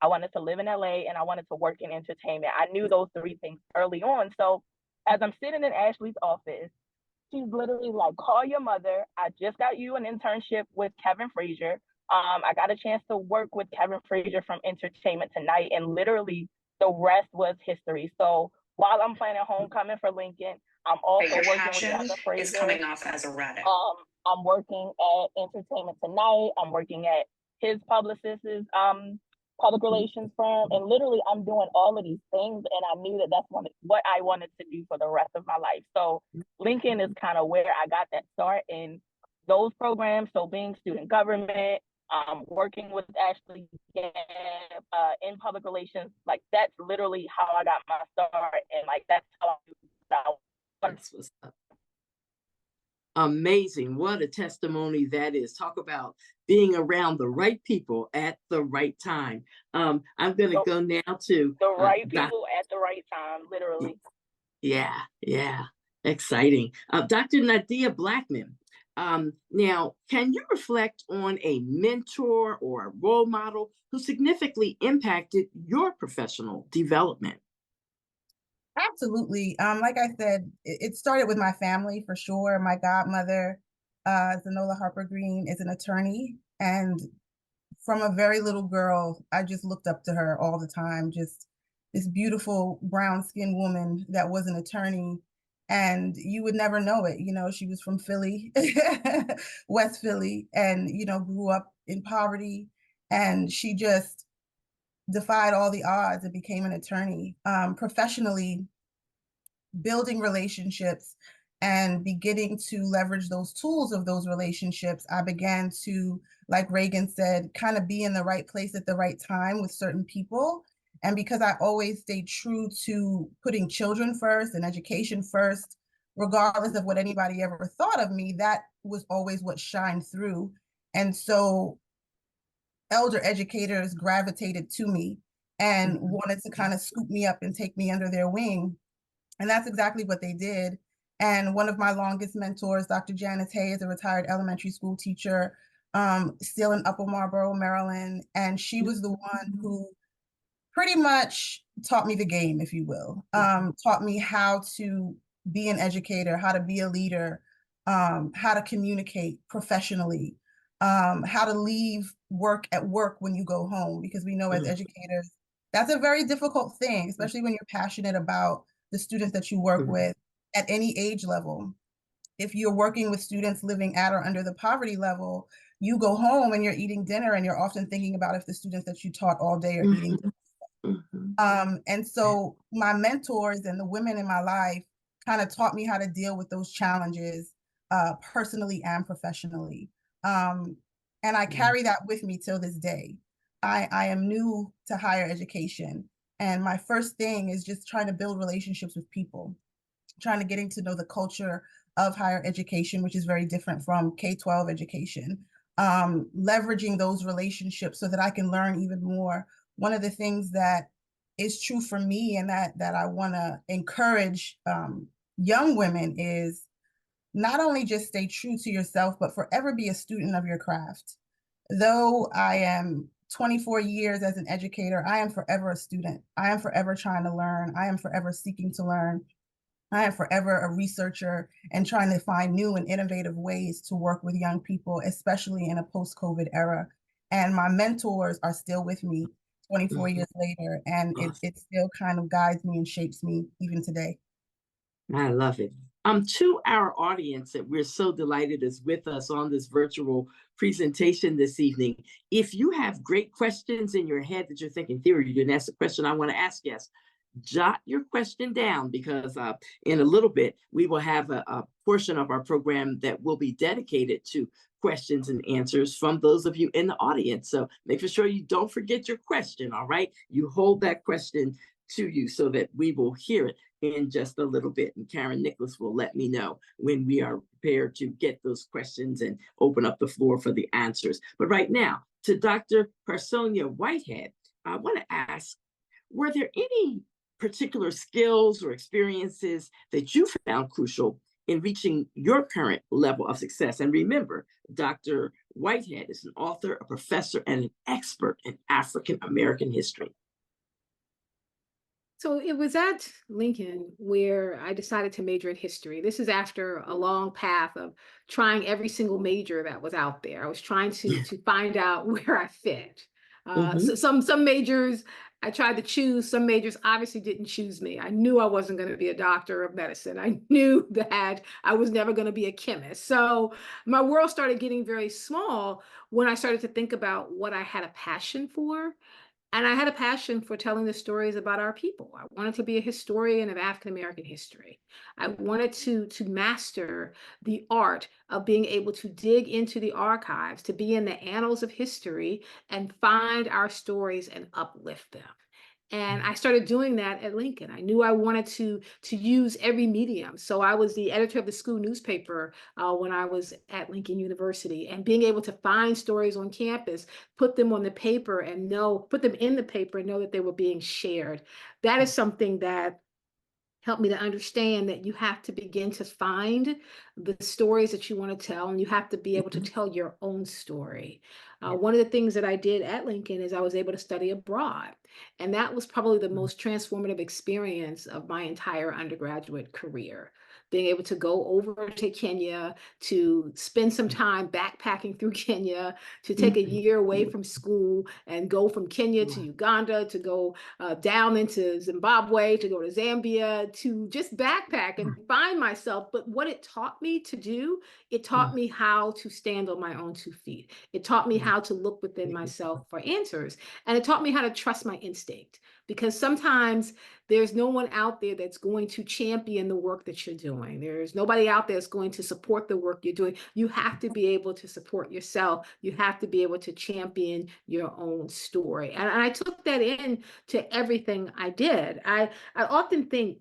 I wanted to live in LA, and I wanted to work in entertainment. I knew those 3 things early on. So as I'm sitting in Ashley's office, she's literally like, "Call your mother. I just got you an internship with Kevin Frazier. I got a chance to work with Kevin Frazier from Entertainment Tonight," and literally the rest was history. So while I'm planning homecoming for Lincoln, I'm also working with Kevin Frazier. Is coming off as erratic. I'm working at Entertainment Tonight. I'm working at his publicist's public relations firm, and literally I'm doing all of these things, and I knew that that's what I wanted to do for the rest of my life. So Lincoln is kind of where I got that start in those programs. So being student government, working with Ashley Gabb, in public relations, like that's literally how I got my start, and like that's how That's what's up. Amazing. What a testimony that is. Talk about being around the right people at the right time. I'm going to go now to the right people at the right time, literally. Yeah. Exciting. Dr. Nadia Blackman. Now, can you reflect on a mentor or a role model who significantly impacted your professional development? Absolutely. Like I said, it started with my family for sure. My godmother, Zanola Harper Green, is an attorney. And from a very little girl, I just looked up to her all the time. Just this beautiful brown-skinned woman that was an attorney. And you would never know it. You know, she was from Philly, West Philly, and, you know, grew up in poverty. And she just defied all the odds and became an attorney. Professionally, building relationships and beginning to leverage those tools of those relationships, I began to, like Reagan said, kind of be in the right place at the right time with certain people. And because I always stayed true to putting children first and education first, regardless of what anybody ever thought of me, that was always what shined through. And so elder educators gravitated to me and wanted to kind of scoop me up and take me under their wing. And that's exactly what they did. And one of my longest mentors, Dr. Janice Hay, is a retired elementary school teacher, still in Upper Marlboro, Maryland. And she was the one who pretty much taught me the game, if you will, taught me how to be an educator, how to be a leader, how to communicate professionally, how to leave work at work when you go home, because we know as educators, that's a very difficult thing, especially when you're passionate about the students that you work with at any age level. If you're working with students living at or under the poverty level, you go home and you're eating dinner and you're often thinking about if the students that you taught all day are eating dinner. And so my mentors and the women in my life kind of taught me how to deal with those challenges personally and professionally. And I carry that with me till this day. I am new to higher education. And my first thing is just trying to build relationships with people, trying to getting to know the culture of higher education, which is very different from K-12 education. Leveraging those relationships so that I can learn even more. One of the things that is true for me and that I want to encourage young women is not only just stay true to yourself, but forever be a student of your craft. Though I am 24 years as an educator, I am forever a student. I am forever trying to learn. I am forever seeking to learn. I am forever a researcher and trying to find new and innovative ways to work with young people, especially in a post-COVID era. And my mentors are still with me 24 years later, and it still kind of guides me and shapes me even today. I love it. To our audience that we're so delighted is with us on this virtual presentation this evening. If you have great questions in your head that you're thinking, Theory, you didn't ask the question I want to ask, yes, jot your question down, because in a little bit, we will have a portion of our program that will be dedicated to questions and answers from those of you in the audience. So make sure you don't forget your question, all right? You hold that question to you so that we will hear it in just a little bit. And Karen Nicholas will let me know when we are prepared to get those questions and open up the floor for the answers. But right now, to Dr. Parsonia Whitehead, I want to ask, were there any particular skills or experiences that you found crucial in reaching your current level of success? And remember, Dr. Whitehead is an author, a professor, and an expert in African American history. So it was at Lincoln where I decided to major in history. This is after a long path of trying every single major that was out there. I was trying to find out where I fit. So some majors I tried to choose, some majors obviously didn't choose me. I knew I wasn't going to be a doctor of medicine. I knew that I was never going to be a chemist. So my world started getting very small when I started to think about what I had a passion for. And I had a passion for telling the stories about our people. I wanted to be a historian of African American history. I wanted to master the art of being able to dig into the archives, to be in the annals of history and find our stories and uplift them. And I started doing that at Lincoln. I knew I wanted to use every medium. So I was the editor of the school newspaper when I was at Lincoln University, and being able to find stories on campus, put them on the paper and put them in the paper and know that they were being shared. That is something that helped me to understand that you have to begin to find the stories that you want to tell, and you have to be able to tell your own story. One of the things that I did at Lincoln is I was able to study abroad. And that was probably the most transformative experience of my entire undergraduate career. Being able to go over to Kenya, to spend some time backpacking through Kenya, to take a year away from school and go from Kenya to Uganda, to go down into Zimbabwe, to go to Zambia, to just backpack and find myself. But what it taught me to do, it taught me how to stand on my own 2 feet. It taught me how to look within myself for answers. And it taught me how to trust my instinct, because sometimes there's no one out there that's going to champion the work that you're doing. There's nobody out there that's going to support the work you're doing. You have to be able to support yourself. You have to be able to champion your own story. And I took that in to everything I did. I often think,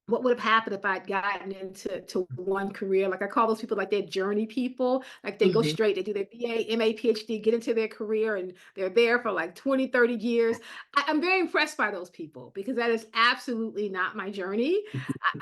what would have happened if I'd gotten into one career? Like I call those people like they're journey people. Like they go straight, they do their BA, MA, PhD, get into their career, and they're there for like 20, 30 years. I'm very impressed by those people, because that is absolutely not my journey.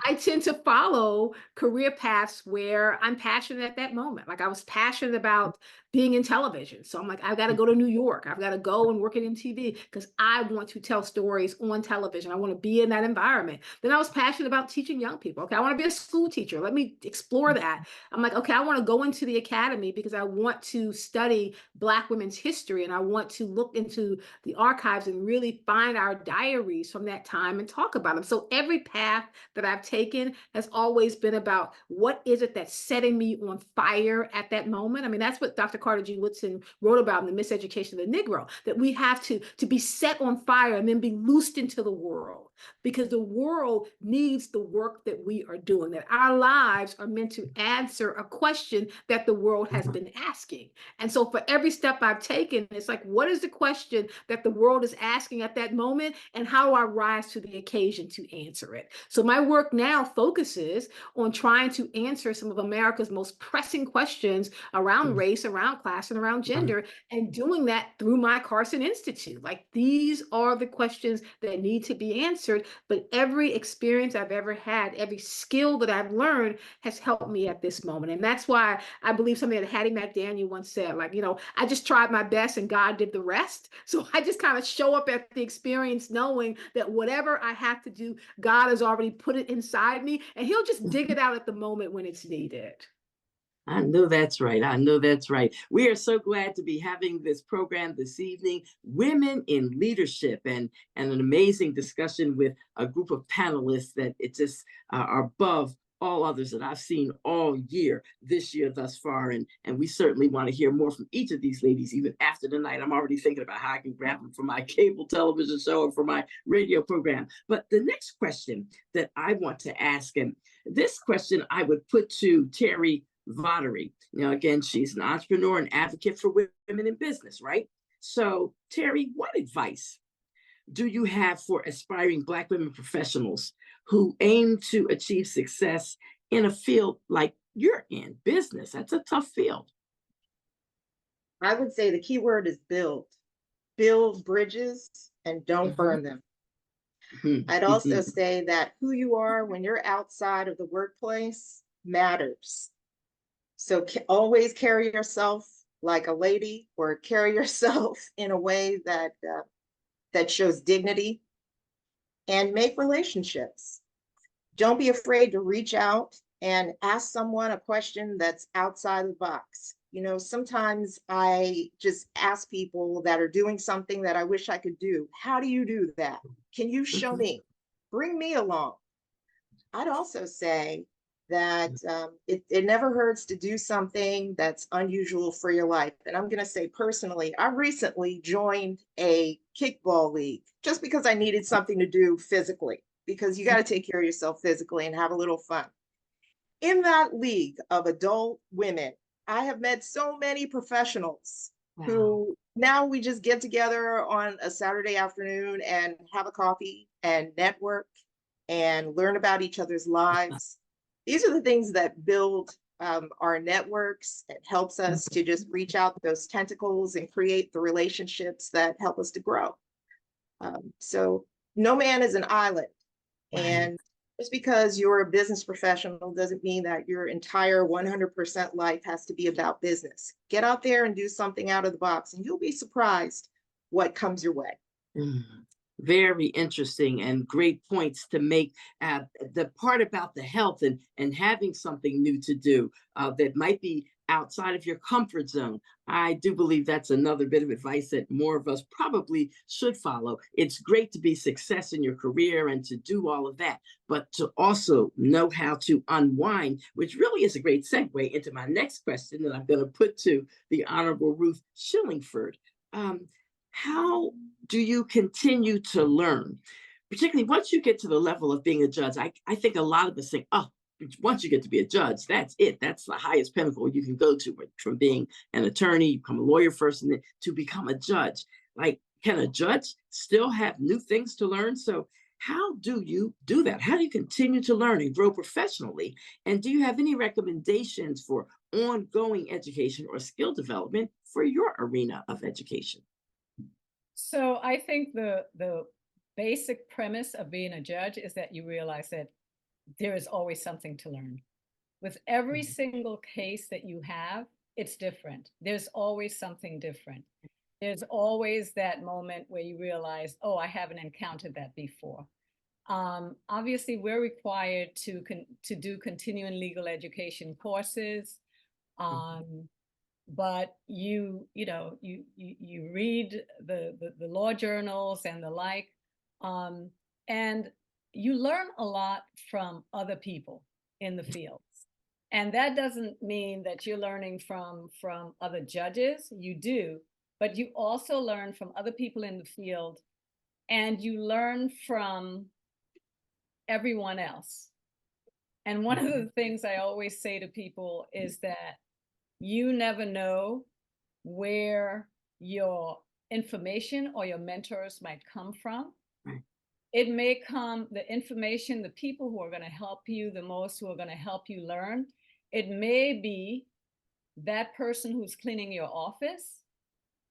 I tend to follow career paths where I'm passionate at that moment. Like I was passionate about being in television. So I'm like, I've got to go to New York. I've got to go and work in MTV because I want to tell stories on television. I want to be in that environment. Then I was passionate about teaching young people. Okay, I want to be a school teacher. Let me explore that. I'm like, okay, I want to go into the academy because I want to study Black women's history, and I want to look into the archives and really find our diaries from that time and talk about them. So every path that I've taken has always been about what is it that's setting me on fire at that moment. I mean, that's what Dr. Carter G. Woodson wrote about in The Miseducation of the Negro, that we have to be set on fire and then be loosed into the world, because the world needs needs the work that we are doing, that our lives are meant to answer a question that the world has been asking. And so for every step I've taken, it's like, what is the question that the world is asking at that moment? And how do I rise to the occasion to answer it? So my work now focuses on trying to answer some of America's most pressing questions around race, around class, and around gender, and doing that through my Carson Institute. Like, these are the questions that need to be answered, but every experience I've ever had, every skill that I've learned has helped me at this moment. And that's why I believe something that Hattie McDaniel once said, like, I just tried my best and God did the rest. So I just kind of show up at the experience knowing that whatever I have to do, God has already put it inside me, and he'll just dig it out at the moment when it's needed. I know that's right. I know that's right. We are so glad to be having this program this evening, Women in Leadership, and an amazing discussion with a group of panelists that it just are above all others that I've seen all year, this year thus far. And we certainly want to hear more from each of these ladies, even after the night. I'm already thinking about how I can grab them for my cable television show or for my radio program. But the next question that I want to ask, and this question I would put to Terry Vatary. Again, she's an entrepreneur and advocate for women in business, right? So, Terry, what advice do you have for aspiring Black women professionals who aim to achieve success in a field like you're in, business? That's a tough field. I would say the key word is build. Build bridges and don't burn them. I'd also say that who you are when you're outside of the workplace matters. So always carry yourself like a lady, or carry yourself in a way that that shows dignity, and make relationships. Don't be afraid to reach out and ask someone a question that's outside the box. Sometimes I just ask people that are doing something that I wish I could do. How do you do that? Can you show me? Bring me along. I'd also say that it never hurts to do something that's unusual for your life. And I'm going to say personally, I recently joined a kickball league just because I needed something to do physically, because you got to take care of yourself physically and have a little fun. In that league of adult women, I have met so many professionals who now we just get together on a Saturday afternoon and have a coffee and network and learn about each other's lives. These are the things that build our networks. It helps us to just reach out those tentacles and create the relationships that help us to grow. So no man is an island. And just because you're a business professional doesn't mean that your entire 100% life has to be about business. Get out there and do something out of the box, and you'll be surprised what comes your way. Very interesting and great points to make. The part about the health and having something new to do that might be outside of your comfort zone. I do believe that's another bit of advice that more of us probably should follow. It's great to be success in your career and to do all of that, but to also know how to unwind, which really is a great segue into my next question that I'm going to put to the Honorable Ruth Shillingford. How do you continue to learn, particularly once you get to the level of being a judge? I think a lot of us think, oh, once you get to be a judge, that's it. That's the highest pinnacle you can go to, from being an attorney, you become a lawyer first, and then to become a judge. Like, can a judge still have new things to learn? So how do you do that? How do you continue to learn and grow professionally? And do you have any recommendations for ongoing education or skill development for your arena of education? So I think the basic premise of being a judge is that you realize that there is always something to learn. With every single case that you have, it's different. There's always something different. There's always that moment where you realize, oh, I haven't encountered that before. Obviously, we're required to do continuing legal education courses. But you read the law journals and the like, and you learn a lot from other people in the fields. And that doesn't mean that you're learning from other judges. You do, but you also learn from other people in the field, and you learn from everyone else. And one of the things I always say to people is that you never know where your information or your mentors might come from. Right. It may come, the information, the people who are going to help you the most, who are going to help you learn, it may be that person who's cleaning your office,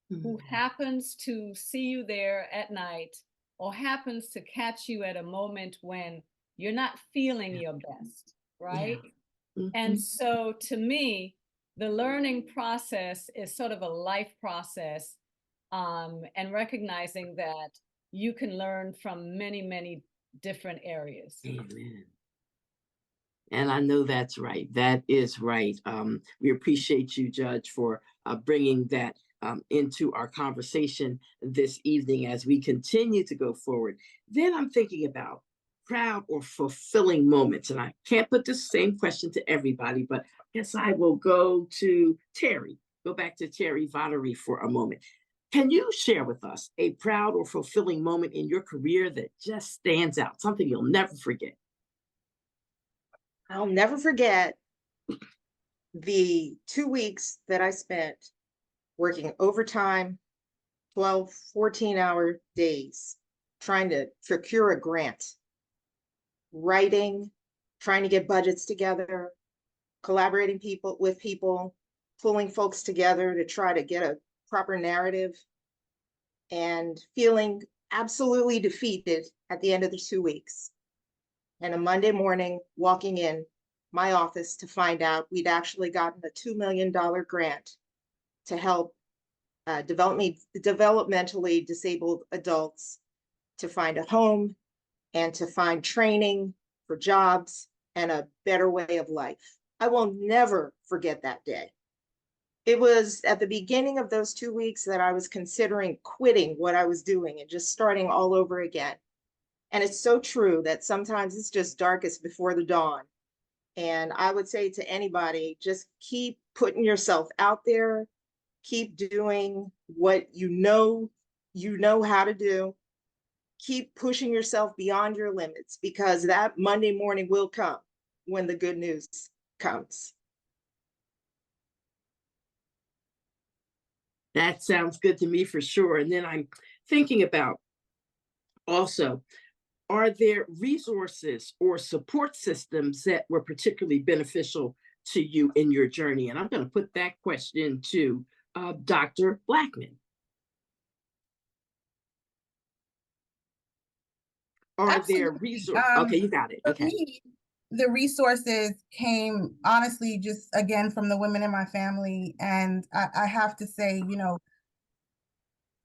who happens to see you there at night, or happens to catch you at a moment when you're not feeling your best, right? And so to me, the learning process is sort of a life process, and recognizing that you can learn from many, many different areas. Amen. And I know that's right. That is right. We appreciate you, Judge, for bringing that into our conversation this evening as we continue to go forward. Then I'm thinking about proud or fulfilling moments. And I can't put the same question to everybody, but I guess I will go to Terry, go back to Terry Vattery for a moment. Can you share with us a proud or fulfilling moment in your career that just stands out, something you'll never forget? I'll never forget the 2 weeks that I spent working overtime, 12, 14-hour days, trying to procure a grant, writing, trying to get budgets together, collaborating with people, pulling folks together to try to get a proper narrative, and feeling absolutely defeated at the end of the 2 weeks. And a Monday morning, walking in my office to find out we'd actually gotten a $2 million grant to help developmentally disabled adults to find a home and to find training for jobs and a better way of life. I will never forget that day. It was at the beginning of those 2 weeks that I was considering quitting what I was doing and just starting all over again. And it's so true that sometimes it's just darkest before the dawn. And I would say to anybody, just keep putting yourself out there, keep doing what you know how to do, keep pushing yourself beyond your limits, because that Monday morning will come when the good news comes. That sounds good to me for sure. And then I'm thinking about also, are there resources or support systems that were particularly beneficial to you in your journey? And I'm going to put that question to Dr. Blackman. Are there resources? Okay, you got it. Okay. The resources came honestly just again from the women in my family. And I have to say, you know,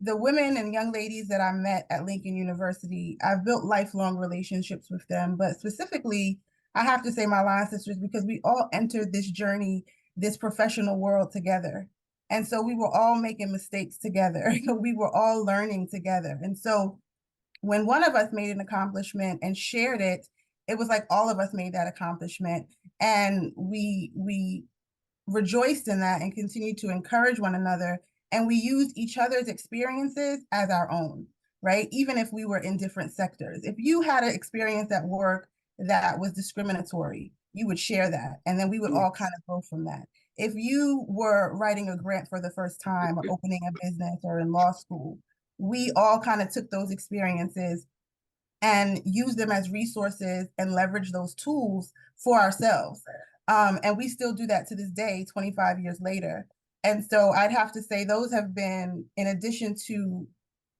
the women and young ladies that I met at Lincoln University, I've built lifelong relationships with them, but specifically, I have to say my line sisters, because we all entered this journey, this professional world together. And so we were all making mistakes together. We were all learning together. And so when one of us made an accomplishment and shared it, it was like all of us made that accomplishment. And we rejoiced in that and continued to encourage one another. And we used each other's experiences as our own, right? Even if we were in different sectors. If you had an experience at work that was discriminatory, you would share that. And then we would all kind of go from that. If you were writing a grant for the first time or opening a business or in law school, we all kind of took those experiences and used them as resources and leverage those tools for ourselves. And we still do that to this day, 25 years later. And so I'd have to say those have been, in addition to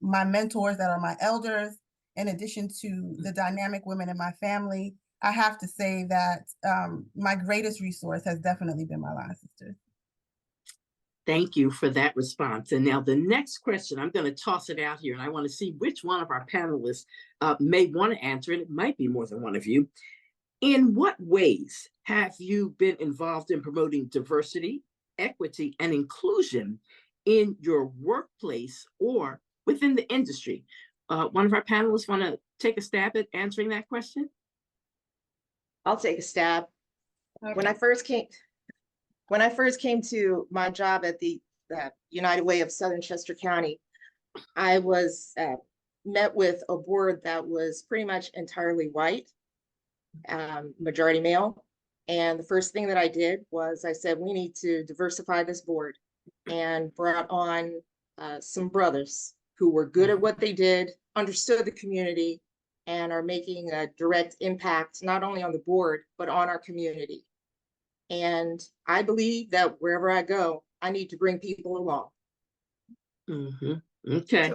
my mentors that are my elders, in addition to the dynamic women in my family, I have to say that my greatest resource has definitely been my line sisters. Thank you for that response. And now the next question, I'm going to toss it out here, and I want to see which one of our panelists may want to answer it. It might be more than one of you. In what ways have you been involved in promoting diversity, equity, and inclusion in your workplace or within the industry? One of our panelists want to take a stab at answering that question? I'll take a stab. Okay. When I first came to my job at the United Way of Southern Chester County, I was met with a board that was pretty much entirely white. majority male. And the first thing that I did was I said, we need to diversify this board, and brought on some brothers who were good at what they did, understood the community, and are making a direct impact, not only on the board, but on our community. And I believe that wherever I go, I need to bring people along. Okay.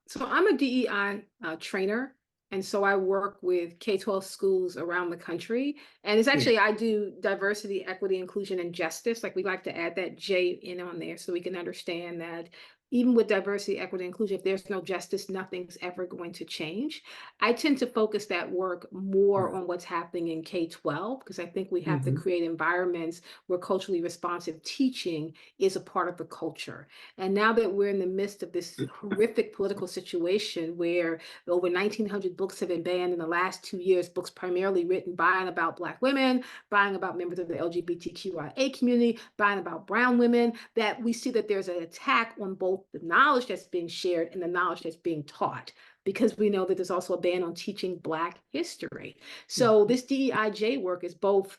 So I'm a DEI trainer. And so I work with K-12 schools around the country. And it's actually, I do diversity, equity, inclusion, and justice. Like we like to add that J in on there so we can understand that even with diversity, equity, inclusion, if there's no justice, nothing's ever going to change. I tend to focus that work more on what's happening in K-12, because I think we have to create environments where culturally responsive teaching is a part of the culture. And now that we're in the midst of this horrific political situation where over 1,900 books have been banned in the last 2 years, books primarily written by and about Black women, by and about members of the LGBTQIA community, by and about brown women, that we see that there's an attack on both the knowledge that's being shared and the knowledge that's being taught, because we know that there's also a ban on teaching Black history. So this DEIJ work is both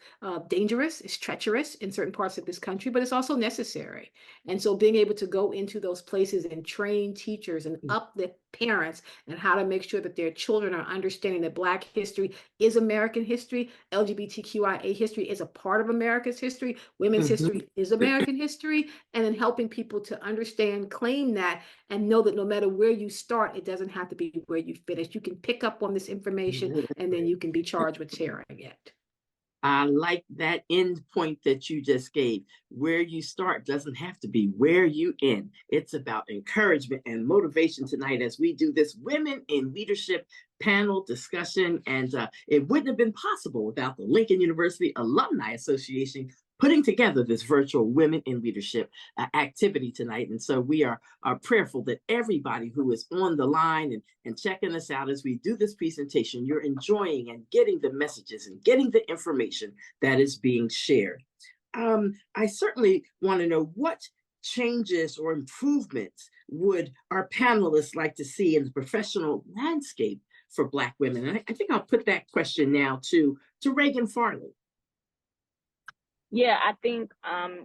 dangerous, it's treacherous in certain parts of this country, but it's also necessary. And so being able to go into those places and train teachers and uplift parents and how to make sure that their children are understanding that Black history is American history, LGBTQIA history is a part of America's history, women's history is American history, and then helping people to understand, claim that, and know that no matter where you start, it doesn't have to be where you finish. You can pick up on this information and then you can be charged with sharing it. I like that end point that you just gave. Where you start doesn't have to be where you end. It's about encouragement and motivation tonight as we do this Women in Leadership panel discussion. And it wouldn't have been possible without the Lincoln University Alumni Association putting together this virtual Women in Leadership activity tonight. And so we are prayerful that everybody who is on the line and checking us out as we do this presentation, you're enjoying and getting the messages and getting the information that is being shared. I certainly want to know what changes or improvements would our panelists like to see in the professional landscape for Black women? And I think I'll put that question now to Reagan Farley. Yeah, I think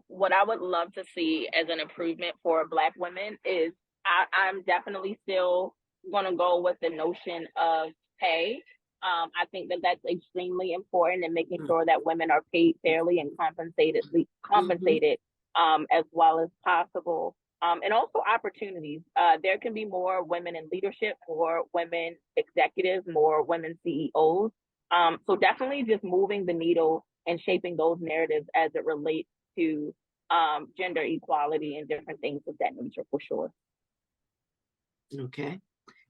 what I would love to see as an improvement for Black women is I'm definitely still going to go with the notion of pay. I think that that's extremely important in making sure that women are paid fairly and compensated as well as possible. And also opportunities. There can be more women in leadership, more women executives, more women CEOs. So definitely just moving the needle and shaping those narratives as it relates to gender equality and different things of that nature, for sure. Okay.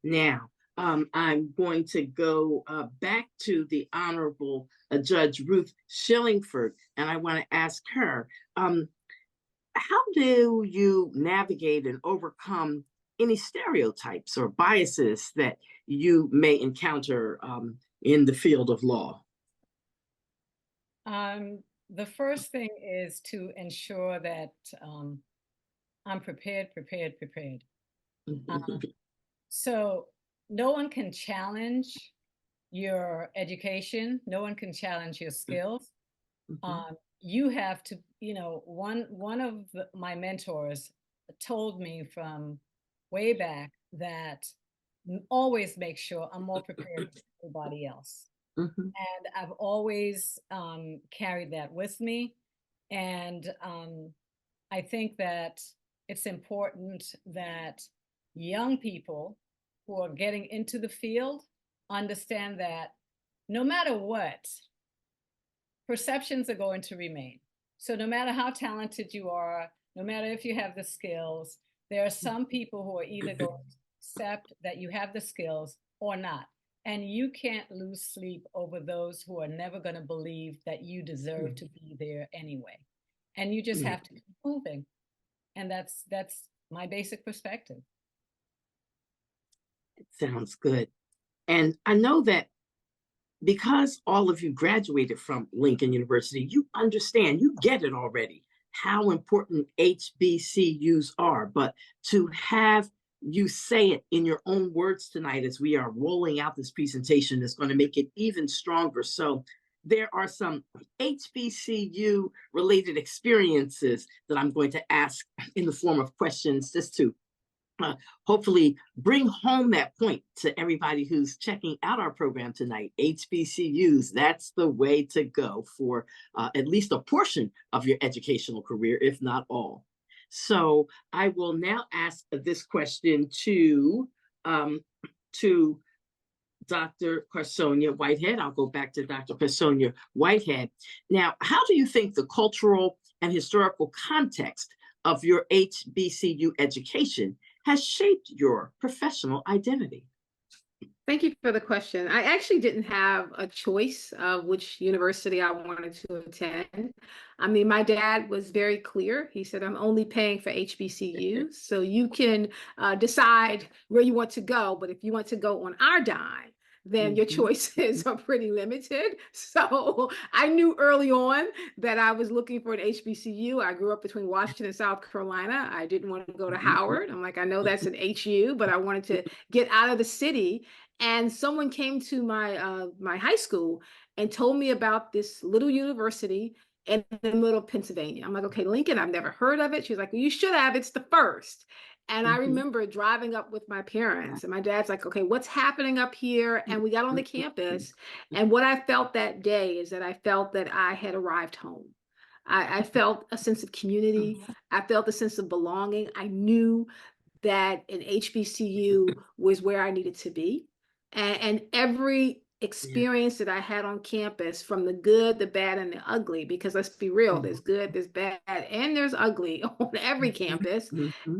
Now, I'm going to go back to the Honorable Judge Ruth Shillingford, and I want to ask her, how do you navigate and overcome any stereotypes or biases that you may encounter in the field of law? The first thing is to ensure that I'm prepared. So no one can challenge your education. No one can challenge your skills. You have to, one of my mentors told me from way back that always make sure I'm more prepared than everybody else. And I've always carried that with me. And I think that it's important that young people who are getting into the field understand that no matter what, perceptions are going to remain. So no matter how talented you are, no matter if you have the skills, there are some people who are either going to accept that you have the skills or not. And you can't lose sleep over those who are never going to believe that you deserve to be there anyway. And you just have to keep moving. And that's my basic perspective. It sounds good. And I know that because all of you graduated from Lincoln University, you understand, you get it already, how important HBCUs are. But to have you say it in your own words tonight as we are rolling out this presentation is going to make it even stronger. So there are some HBCU related experiences that I'm going to ask in the form of questions just to hopefully bring home that point to everybody who's checking out our program tonight. HBCUs, that's the way to go for at least a portion of your educational career, if not all. So I will now ask this question to Dr. Carsonia Whitehead. I'll go back to Dr. Carsonia Whitehead. Now, how do you think the cultural and historical context of your HBCU education has shaped your professional identity? Thank you for the question. I actually didn't have a choice of which university I wanted to attend. I mean, my dad was very clear. He said, I'm only paying for HBCUs, so you can decide where you want to go, but if you want to go on our dime, then your choices are pretty limited. So I knew early on that I was looking for an HBCU. I grew up between Washington and South Carolina. I didn't want to go to Howard. I'm like, I know that's an HU, but I wanted to get out of the city. And someone came to my high school and told me about this little university in the middle of Pennsylvania. I'm like, okay, Lincoln, I've never heard of it. She was like, well, you should have. It's the first. And I remember driving up with my parents, and my dad's like, okay, what's happening up here? And we got on the campus. And what I felt that day is that I felt that I had arrived home. I felt a sense of community. I felt a sense of belonging. I knew that an HBCU was where I needed to be. And every experience that I had on campus, from the good, the bad, and the ugly, because let's be real, there's good, there's bad, and there's ugly on every campus.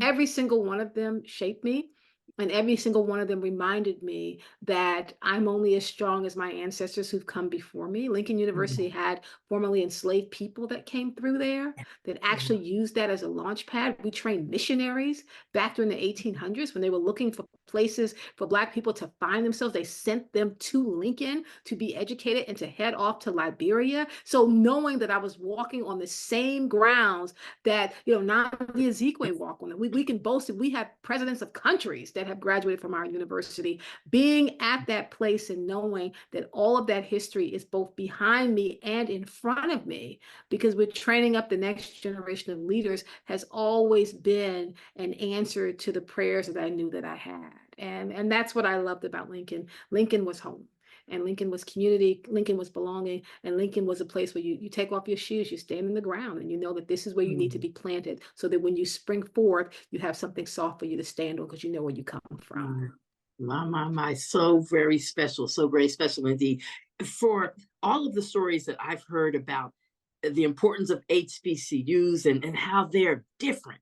Every single one of them shaped me. And every single one of them reminded me that I'm only as strong as my ancestors who've come before me. Lincoln University had formerly enslaved people that came through there that actually used that as a launch pad. We trained missionaries back during the 1800s when they were looking for places for Black people to find themselves. They sent them to Lincoln to be educated and to head off to Liberia. So knowing that I was walking on the same grounds that, Nnamdi Azikiwe walked on, we can boast that we have presidents of countries that have graduated from our university. Being at that place and knowing that all of that history is both behind me and in front of me, because we're training up the next generation of leaders, has always been an answer to the prayers that I knew that I had. And that's what I loved about Lincoln. Lincoln was home. And Lincoln was community, Lincoln was belonging, and Lincoln was a place where you take off your shoes, you stand in the ground, and you know that this is where you need to be planted, so that when you spring forth, you have something soft for you to stand on because you know where you come from. My, so very special, so very special indeed. For all of the stories that I've heard about the importance of HBCUs and how they're different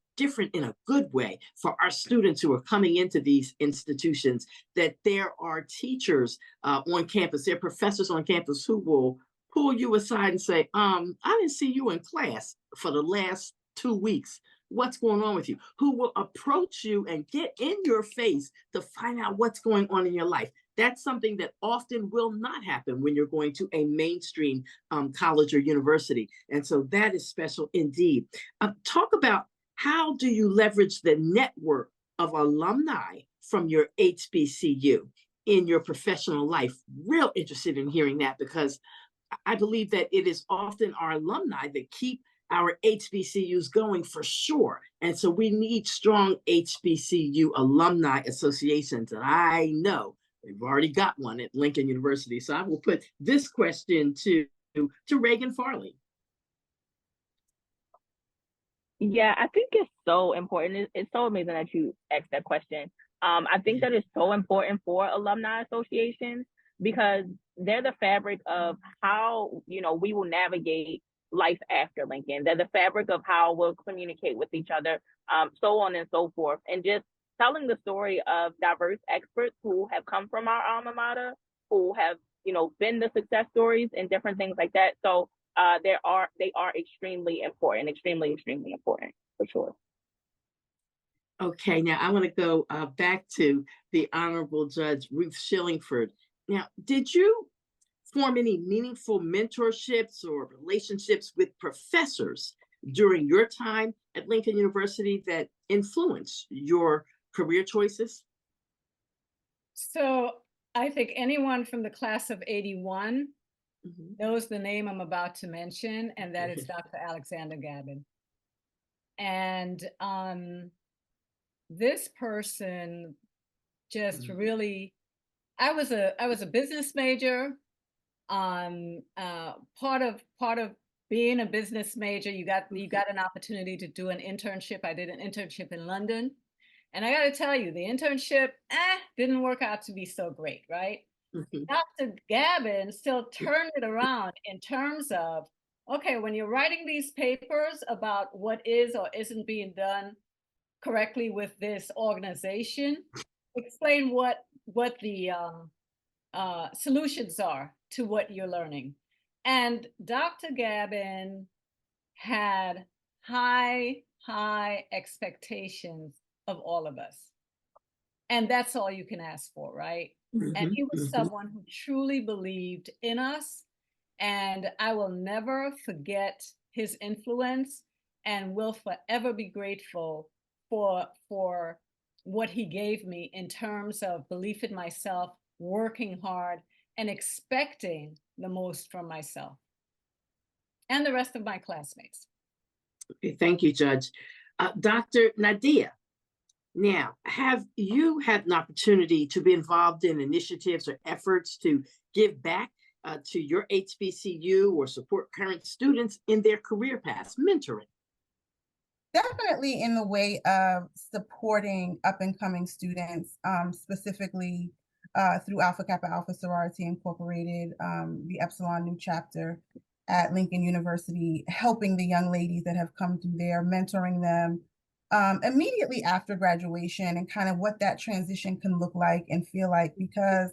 in a good way for our students who are coming into these institutions, that there are teachers on campus, there are professors on campus who will pull you aside and say, I didn't see you in class for the last 2 weeks. What's going on with you? Who will approach you and get in your face to find out what's going on in your life. That's something that often will not happen when you're going to a mainstream college or university. And so that is special indeed. Talk about, how do you leverage the network of alumni from your HBCU in your professional life? Real interested in hearing that, because I believe that it is often our alumni that keep our HBCUs going for sure. And so we need strong HBCU alumni associations. And I know we've already got one at Lincoln University. So I will put this question to Reagan Farley. Yeah, I think it's so important. It's so amazing that you asked that question. I think that it's so important for alumni associations, because they're the fabric of how, we will navigate life after Lincoln. They're the fabric of how we'll communicate with each other, so on and so forth. And just telling the story of diverse experts who have come from our alma mater, who have, been the success stories and different things like that. So they are extremely important, extremely important, for sure. Okay, now I want to go back to the Honorable Judge Ruth Shillingford. Now, did you form any meaningful mentorships or relationships with professors during your time at Lincoln University that influenced your career choices? So I think anyone from the class of 81 knows the name I'm about to mention, and that is Dr. Alexander Gabin. And this person just really, I was a business major. Part of being a business major, you got an opportunity to do an internship. I did an internship in London, and I got to tell you, the internship didn't work out to be so great, right? Dr. Gabin still turned it around in terms of, okay, when you're writing these papers about what is or isn't being done correctly with this organization, explain what the solutions are to what you're learning. And Dr. Gabin had high expectations of all of us. And that's all you can ask for, right? And he was someone who truly believed in us. And I will never forget his influence and will forever be grateful for what he gave me in terms of belief in myself, working hard, and expecting the most from myself and the rest of my classmates. Okay, thank you, Judge. Dr. Nadia, now, have you had an opportunity to be involved in initiatives or efforts to give back to your HBCU or support current students in their career paths, mentoring? Definitely in the way of supporting up-and-coming students, specifically through Alpha Kappa Alpha Sorority Incorporated, the Epsilon New Chapter at Lincoln University, helping the young ladies that have come through there, mentoring them immediately after graduation, and kind of what that transition can look like and feel like, because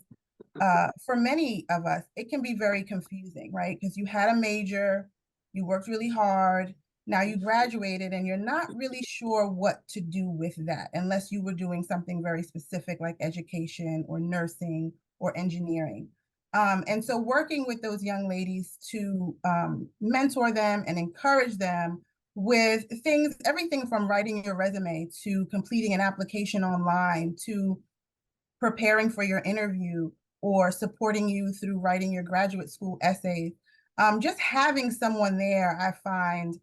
for many of us, it can be very confusing, right? Because you had a major, you worked really hard, now you graduated and you're not really sure what to do with that unless you were doing something very specific like education or nursing or engineering. And so working with those young ladies to mentor them and encourage them with things, everything from writing your resume to completing an application online to preparing for your interview or supporting you through writing your graduate school essays. Just having someone there, I find,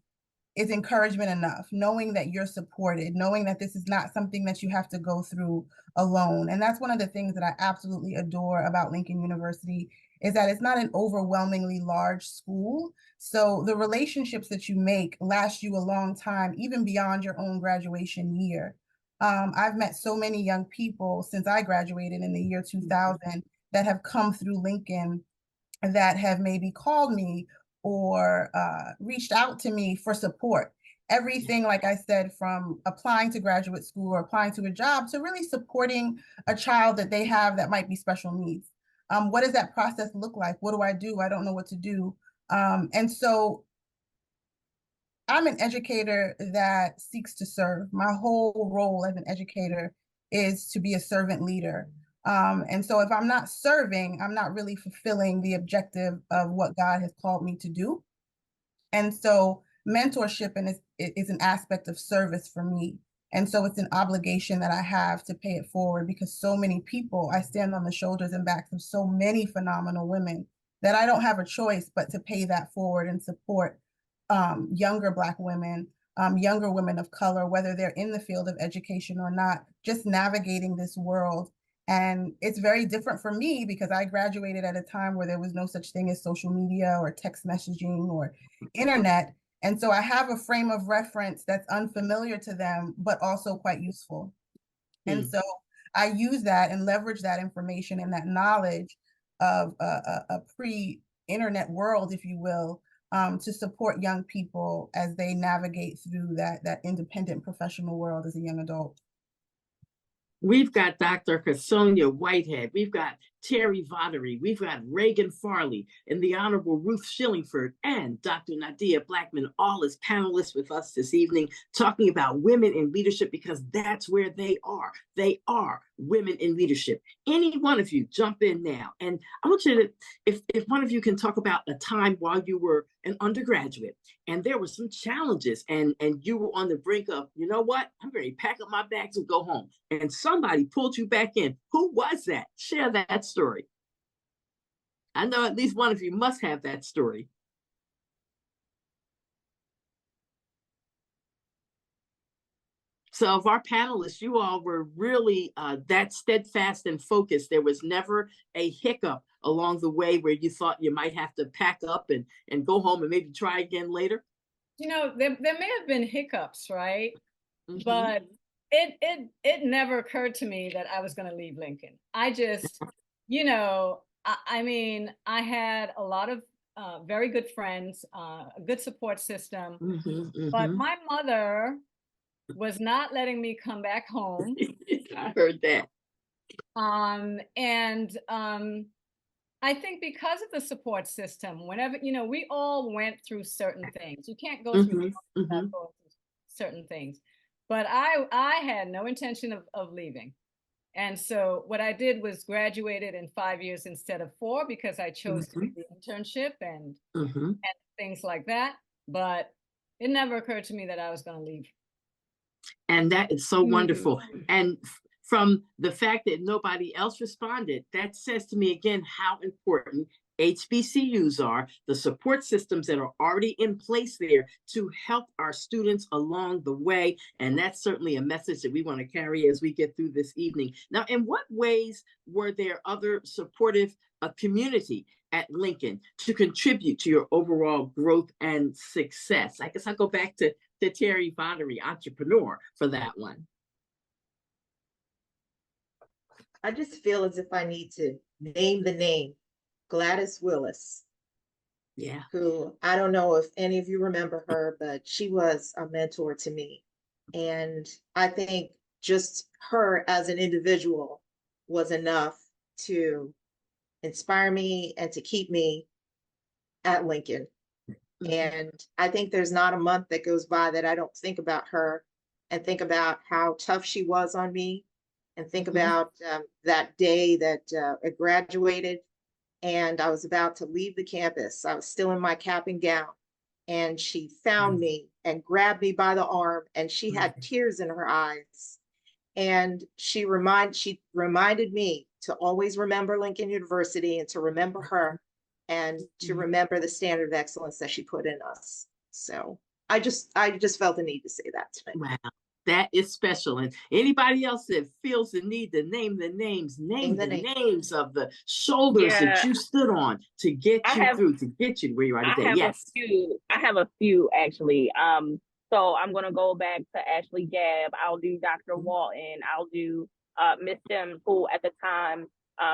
is encouragement enough, knowing that you're supported, knowing that this is not something that you have to go through alone. And that's one of the things that I absolutely adore about Lincoln University, is that it's not an overwhelmingly large school. So the relationships that you make last you a long time, even beyond your own graduation year. I've met so many young people since I graduated in the year 2000 that have come through Lincoln that have maybe called me or reached out to me for support. Everything, like I said, from applying to graduate school or applying to a job to really supporting a child that they have that might be special needs. What does that process look like? What do? I don't know what to do. And so I'm an educator that seeks to serve. My whole role as an educator is to be a servant leader. And so if I'm not serving, I'm not really fulfilling the objective of what God has called me to do. And so mentorship is an aspect of service for me. And so it's an obligation that I have to pay it forward, because so many people, I stand on the shoulders and backs of so many phenomenal women that I don't have a choice but to pay that forward and support younger Black women, younger women of color, whether they're in the field of education or not, just navigating this world. And it's very different for me because I graduated at a time where there was no such thing as social media or text messaging or internet. And so I have a frame of reference that's unfamiliar to them, but also quite useful. And so I use that and leverage that information and that knowledge of a pre-internet world, if you will, to support young people as they navigate through that independent professional world as a young adult. We've got Dr. Casonia Whitehead, we've got Terry Voddery, we've got Reagan Farley, and the Honorable Ruth Shillingford, and Dr. Nadia Blackman, all as panelists with us this evening, talking about women in leadership, because that's where they are. They are women in leadership. Any one of you jump in now. And I want you to, if one of you can talk about a time while you were an undergraduate and there were some challenges and you were on the brink of, you know what, I'm ready to pack up my bags and go home. And somebody pulled you back in. Who was that? Share that story. I know at least one of you must have that story. So of our panelists, you all were really that steadfast and focused. There was never a hiccup along the way where you thought you might have to pack up and go home and maybe try again later. You know, there may have been hiccups, right? Mhm. But it never occurred to me that I was going to leave Lincoln. I just, you know, I mean, I had a lot of very good friends, a good support system, but Mhm. my mother was not letting me come back home. I heard that. And I think because of the support system, whenever, you know, we all went through certain things. You can't go through Mhm. Mhm. certain things. But I had no intention of leaving. And so what I did was graduated in 5 years instead of 4 because I chose to do the internship and Mhm. things like that. But it never occurred to me that I was going to leave. And that is so wonderful. And from the fact that nobody else responded, that says to me again how important HBCUs are, the support systems that are already in place there to help our students along the way. And that's certainly a message that we want to carry as we get through this evening. Now, in what ways were there other supportive community at Lincoln to contribute to your overall growth and success? I guess I'll go back to Terry Vonnery, entrepreneur, for that one. I just feel as if I need to name the name, Gladys Willis, Yeah. who I don't know if any of you remember her, but she was a mentor to me. And I think just her as an individual was enough to inspire me and to keep me at Lincoln. And I think there's not a month that goes by that I don't think about her and think about how tough she was on me and think about that day that I graduated and I was about to leave the campus. I was still in my cap and gown and she found me and grabbed me by the arm and she had tears in her eyes. And she reminded me to always remember Lincoln University and to remember her and to remember the standard of excellence that she put in us. So I just felt the need to say that tonight. Wow, that is special. And anybody else that feels the need to name the names, name the names of the shoulders that you stood on to get you through, to get you where you are today. Yes. I have a few actually. So I'm gonna go back to Ashley Gabb. I'll do Dr. Walton. I'll do Miss Sims, who at the time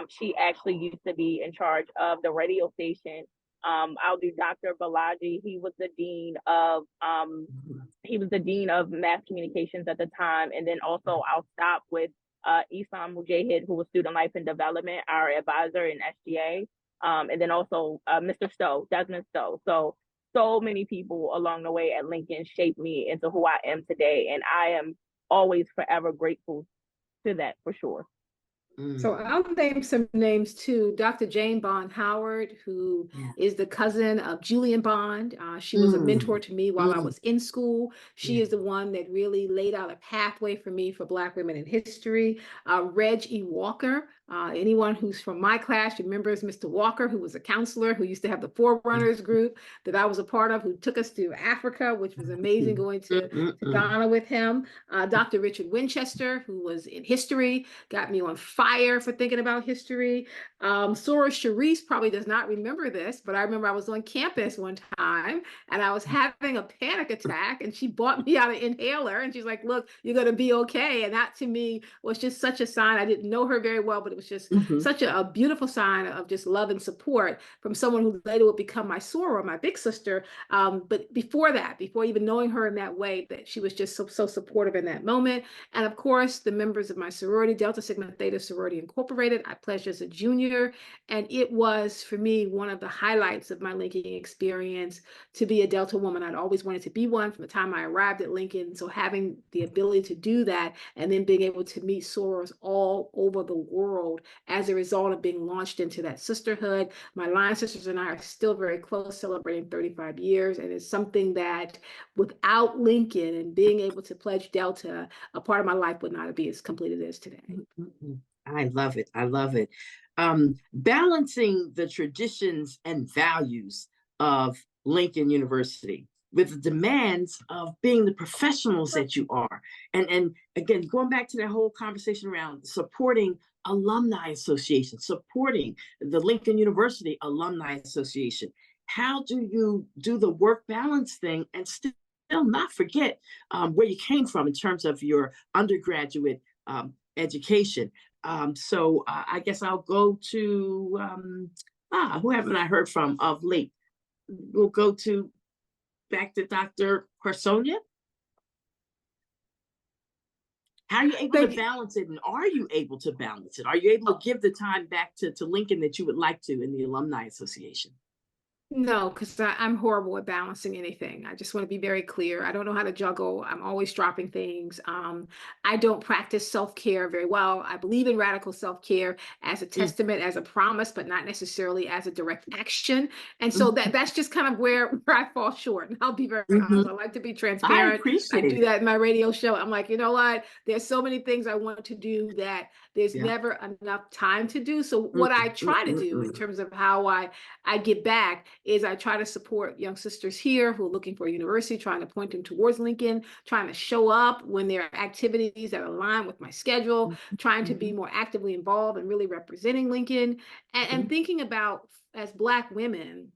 she actually used to be in charge of the radio station. I'll do Dr. Balaji. He was the dean of mass communications at the time. And then also I'll stop with Isam Mujahid, who was student life and development, our advisor in SGA. And then also Mr. Stowe, Desmond Stowe. So many people along the way at Lincoln shaped me into who I am today. And I am always forever grateful to that for sure. So I'll name some names too. Dr. Jane Bond Howard, who is the cousin of Julian Bond. She was a mentor to me while I was in school. She is the one that really laid out a pathway for me for Black women in history. Reg E. Walker. Anyone who's from my class remembers Mr. Walker, who was a counselor who used to have the Forerunners group that I was a part of, who took us to Africa, which was amazing going to Ghana with him. Dr. Richard Winchester, who was in history, got me on fire for thinking about history. Sora Sharice probably does not remember this, but I remember I was on campus one time and I was having a panic attack and she bought me out an inhaler and she's like, look, you're going to be okay. And that to me was just such a sign. I didn't know her very well, but it was just such a beautiful sign of just love and support from someone who later would become my soror, my big sister. But before that, before even knowing her in that way, that she was just so supportive in that moment. And of course, the members of my sorority, Delta Sigma Theta Sorority Incorporated, I pledged as a junior. And it was, for me, one of the highlights of my Lincoln experience to be a Delta woman. I'd always wanted to be one from the time I arrived at Lincoln. So having the ability to do that and then being able to meet sorors all over the world as a result of being launched into that sisterhood. My line sisters and I are still very close, celebrating 35 years. And it's something that without Lincoln and being able to pledge Delta, a part of my life would not be as complete as it is today. I love it. I love it. balancing the traditions and values of Lincoln University with the demands of being the professionals that you are. And again, going back to that whole conversation around supporting alumni association, supporting the Lincoln University Alumni Association. How do you do the work balance thing and still not forget where you came from in terms of your undergraduate education? So I guess I'll go to, who haven't I heard from of late? We'll go back to Dr. Corsonia. How are you able to balance it, and are you able to balance it? Are you able to give the time back to Lincoln that you would like to in the Alumni Association? No, because I'm horrible at balancing anything. I just want to be very clear. I don't know how to juggle. I'm always dropping things. I don't practice self-care very well. I believe in radical self-care as a testament, as a promise, but not necessarily as a direct action. And so that's just kind of where I fall short. And I'll be very honest. I like to be transparent. I appreciate I do that in my radio show. I'm like, you know what? There's so many things I want to do that there's never enough time to do. So what I try to do in terms of how I get back is I try to support young sisters here who are looking for a university, trying to point them towards Lincoln, trying to show up when there are activities that align with my schedule, trying to be more actively involved and really representing Lincoln, and thinking about, as Black women,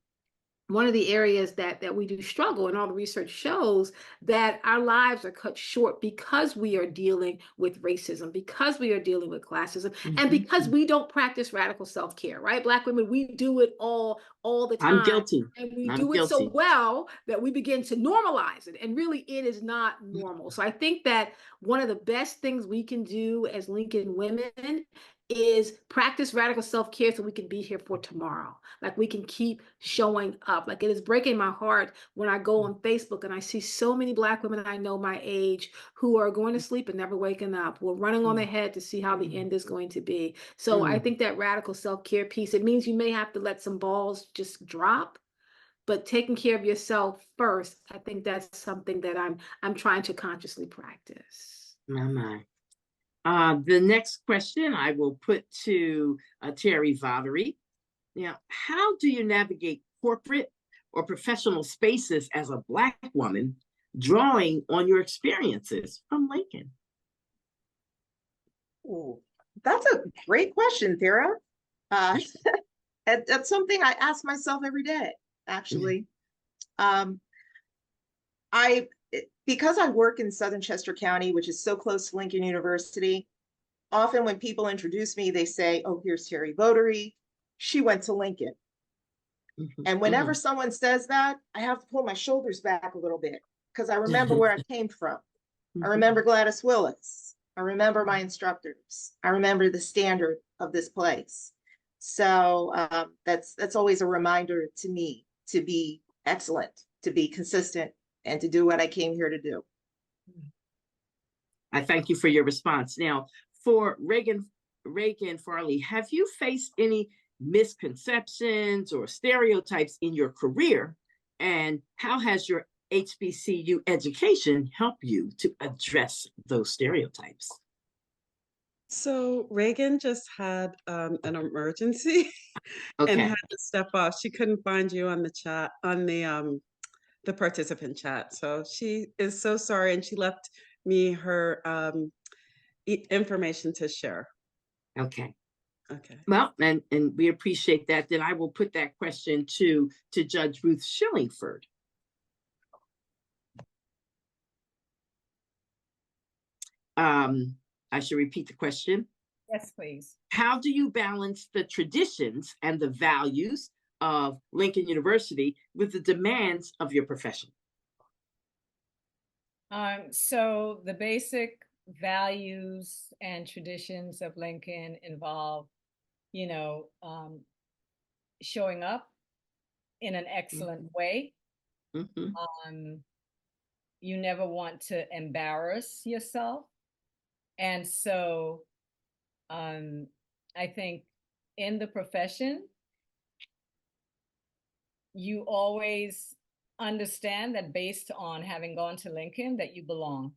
one of the areas that we do struggle, and all the research shows that our lives are cut short because we are dealing with racism, because we are dealing with classism, and because we don't practice radical self-care, right? Black women, we do it all the time. I'm guilty. And we do it so well that we begin to normalize it. And really, it is not normal. So I think that one of the best things we can do as Lincoln women is practice radical self-care so we can be here for tomorrow. Like, we can keep showing up. Like, it is breaking my heart when I go on Facebook and I see so many Black women I know my age who are going to sleep and never waking up. We're running on their head to see how the end is going to be. So I think that radical self-care piece, it means you may have to let some balls just drop, but taking care of yourself first, I think that's something that I'm trying to consciously practice. My. The next question I will put to Terry Valerie. Now, how do you navigate corporate or professional spaces as a Black woman, drawing on your experiences from Lincoln? Ooh, that's a great question, Thera. That's something I ask myself every day, actually. Because I work in Southern Chester County, which is so close to Lincoln University, often when people introduce me, they say, oh, here's Terry Votary. She went to Lincoln. And whenever someone says that, I have to pull my shoulders back a little bit because I remember where I came from. I remember Gladys Willis. I remember my instructors. I remember the standard of this place. So that's always a reminder to me to be excellent, to be consistent, and to do what I came here to do. I thank you for your response. Now, for Reagan Farley, have you faced any misconceptions or stereotypes in your career? And how has your HBCU education helped you to address those stereotypes? So Reagan just had an emergency and had to step off. She couldn't find you on the chat, on the participant chat. So she is so sorry, and she left me her information to share. Okay. Okay. Well, and we appreciate that. Then I will put that question to Judge Ruth Shillingford. I should repeat the question. Yes, please. How do you balance the traditions and the values of Lincoln University with the demands of your profession? So the basic values and traditions of Lincoln involve, showing up in an excellent way. You never want to embarrass yourself. And so I think in the profession, you always understand that based on having gone to Lincoln, that you belong.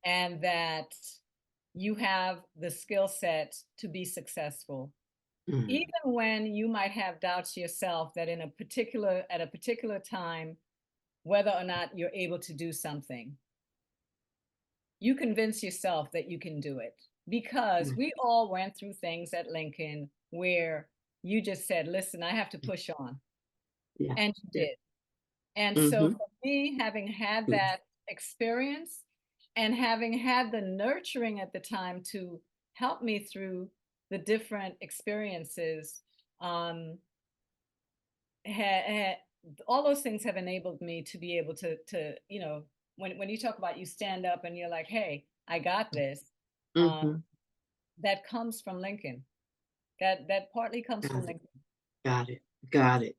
And that you have the skill set to be successful. Mm. Even when you might have doubts yourself that at a particular time, whether or not you're able to do something, you convince yourself that you can do it, because we all went through things at Lincoln where you just said, listen, I have to push on. Yeah. And you did. And Mm-hmm. so for me, having had that experience and having had the nurturing at the time to help me through the different experiences, all those things have enabled me to be able to you know, when you talk about you stand up and you're like, hey, I got this, that comes from Lincoln. That partly comes from Lincoln. Got it. Got it.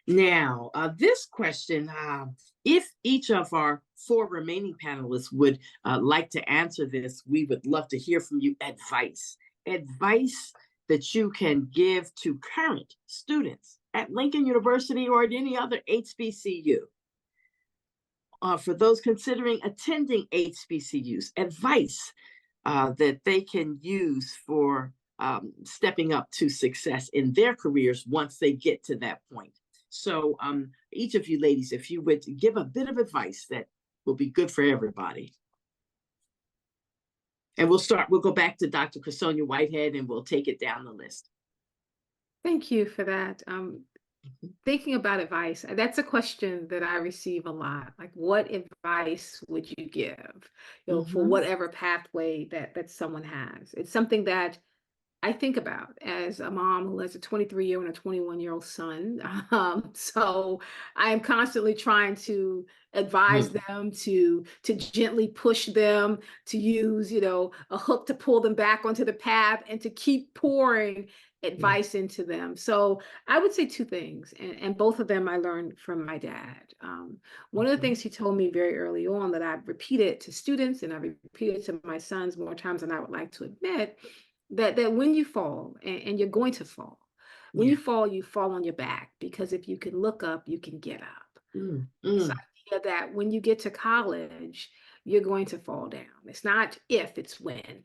Now, this question, if each of our 4 remaining panelists would like to answer this, we would love to hear from you. Advice that you can give to current students at Lincoln University or at any other HBCU. For those considering attending HBCUs, advice that they can use for stepping up to success in their careers once they get to that point. So each of you ladies, if you would give a bit of advice that will be good for everybody. And we'll go back to Dr. Casonia Whitehead and we'll take it down the list. Thank you for that. Thinking about advice, that's a question that I receive a lot. Like, what advice would you give, for whatever pathway that someone has? It's something that I think about as a mom who has a 23-year-old and a 21-year-old son. So I am constantly trying to advise them, to gently push them, to use, a hook to pull them back onto the path, and to keep pouring advice into them. So I would say 2 things, and both of them I learned from my dad. One of the things he told me very early on that I've repeated to students and I've repeated to my sons more times than I would like to admit, that when you fall, and you're going to fall, when you fall on your back, because if you can look up, you can get up. This idea that when you get to college, you're going to fall down. It's not if, it's when.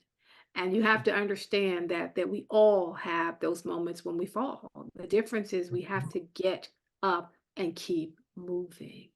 And you have to understand that we all have those moments when we fall. The difference is we have to get up and keep moving.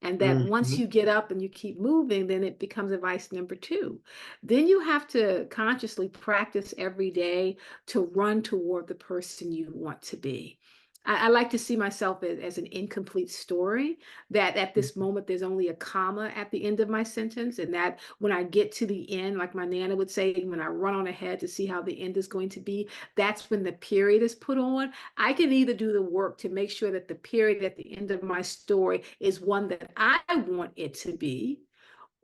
And that once you get up and you keep moving, then it becomes advice number 2. Then you have to consciously practice every day to run toward the person you want to be. I like to see myself as an incomplete story, that at this moment, there's only a comma at the end of my sentence. And that when I get to the end, like my Nana would say, when I run on ahead to see how the end is going to be, that's when the period is put on. I can either do the work to make sure that the period at the end of my story is one that I want it to be,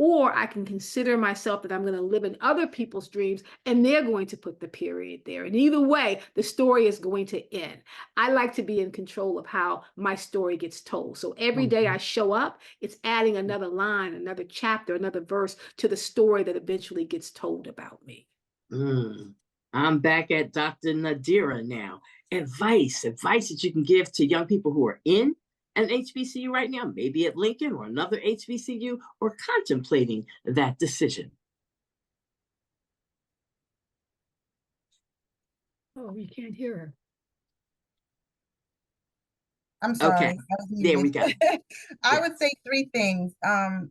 or I can consider myself that I'm going to live in other people's dreams and they're going to put the period there. And either way, the story is going to end. I like to be in control of how my story gets told. So every day I show up, it's adding another line, another chapter, another verse to the story that eventually gets told about me. I'm back at Dr. Nadira now. Advice that you can give to young people who are in an HBCU right now, maybe at Lincoln or another HBCU, or contemplating that decision. Oh, you can't hear her. I'm sorry. Okay, there we go. I would say 3 things.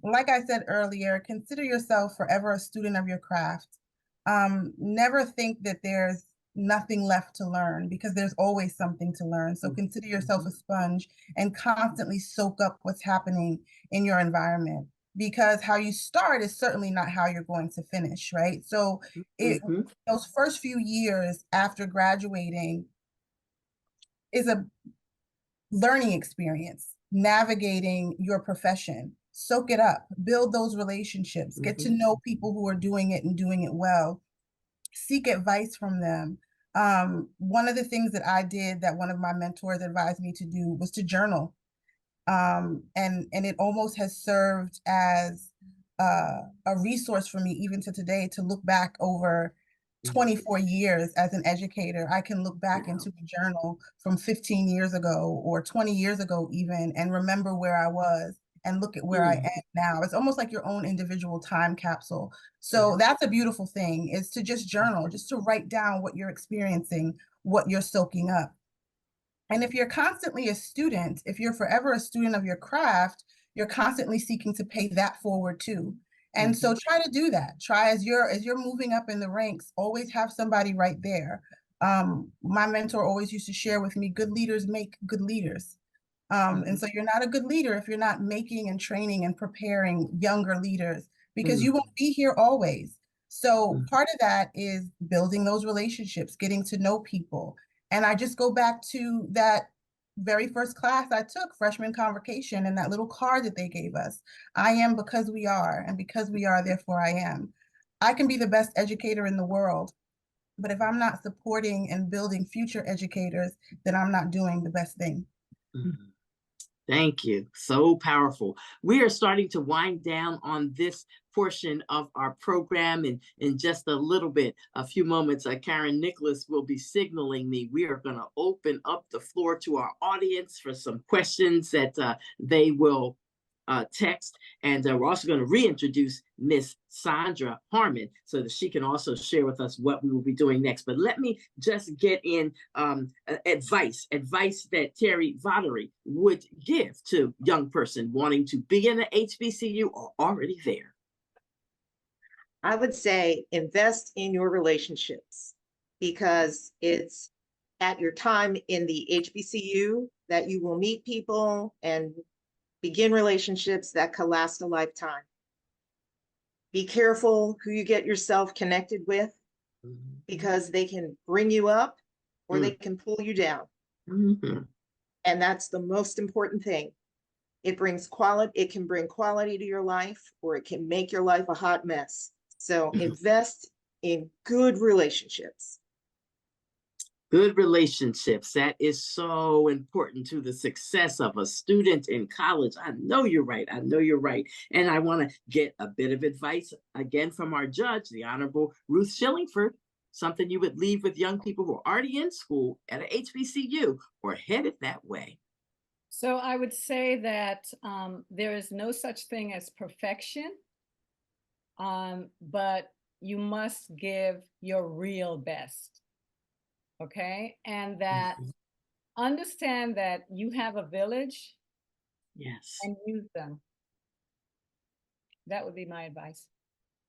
Like I said earlier, consider yourself forever a student of your craft. Never think that there's nothing left to learn, because there's always something to learn. So consider yourself a sponge and constantly soak up what's happening in your environment, because how you start is certainly not how you're going to finish, right? So those first few years after graduating is a learning experience, navigating your profession. Soak it up, build those relationships, get to know people who are doing it and doing it well, seek advice from them. One of the things that I did that one of my mentors advised me to do was to journal. And it almost has served as a resource for me even to today, to look back over 24 years as an educator. I can look back into a journal from 15 years ago or 20 years ago even, and remember where I was and look at where I am now. It's almost like your own individual time capsule. So that's a beautiful thing, is to just journal, just to write down what you're experiencing, what you're soaking up. And if you're constantly a student, if you're forever a student of your craft, you're constantly seeking to pay that forward too. And so try to do that. Try, as you're moving up in the ranks, always have somebody right there. My mentor always used to share with me, good leaders make good leaders. And so you're not a good leader if you're not making and training and preparing younger leaders, because you won't be here always. So part of that is building those relationships, getting to know people. And I just go back to that very first class I took, freshman convocation, and that little card that they gave us. I am because we are, and because we are, therefore I am. I can be the best educator in the world, but if I'm not supporting and building future educators, then I'm not doing the best thing. Thank you. So powerful. We are starting to wind down on this portion of our program, and in just a little bit, a few moments, Karen Nicholas will be signaling me. We are going to open up the floor to our audience for some questions that they will text. And we're also going to reintroduce Miss Sandra Harmon so that she can also share with us what we will be doing next. But let me just get in advice that Terry Vattery would give to a young person wanting to be in an HBCU or already there. I would say invest in your relationships, because it's at your time in the HBCU that you will meet people and begin relationships that can last a lifetime. Be careful who you get yourself connected with, because they can bring you up or they can pull you down. And that's the most important thing. It brings quality, it can bring quality to your life, or it can make your life a hot mess. So invest in good relationships. Good relationships. That is so important to the success of a student in college. I know you're right. I know you're right. And I want to get a bit of advice again from our judge, the Honorable Ruth Shillingford, something you would leave with young people who are already in school at an HBCU or headed that way. So I would say that there is no such thing as perfection, but you must give your real best. Okay. And that understand that you have a village. Yes. And use them. That would be my advice.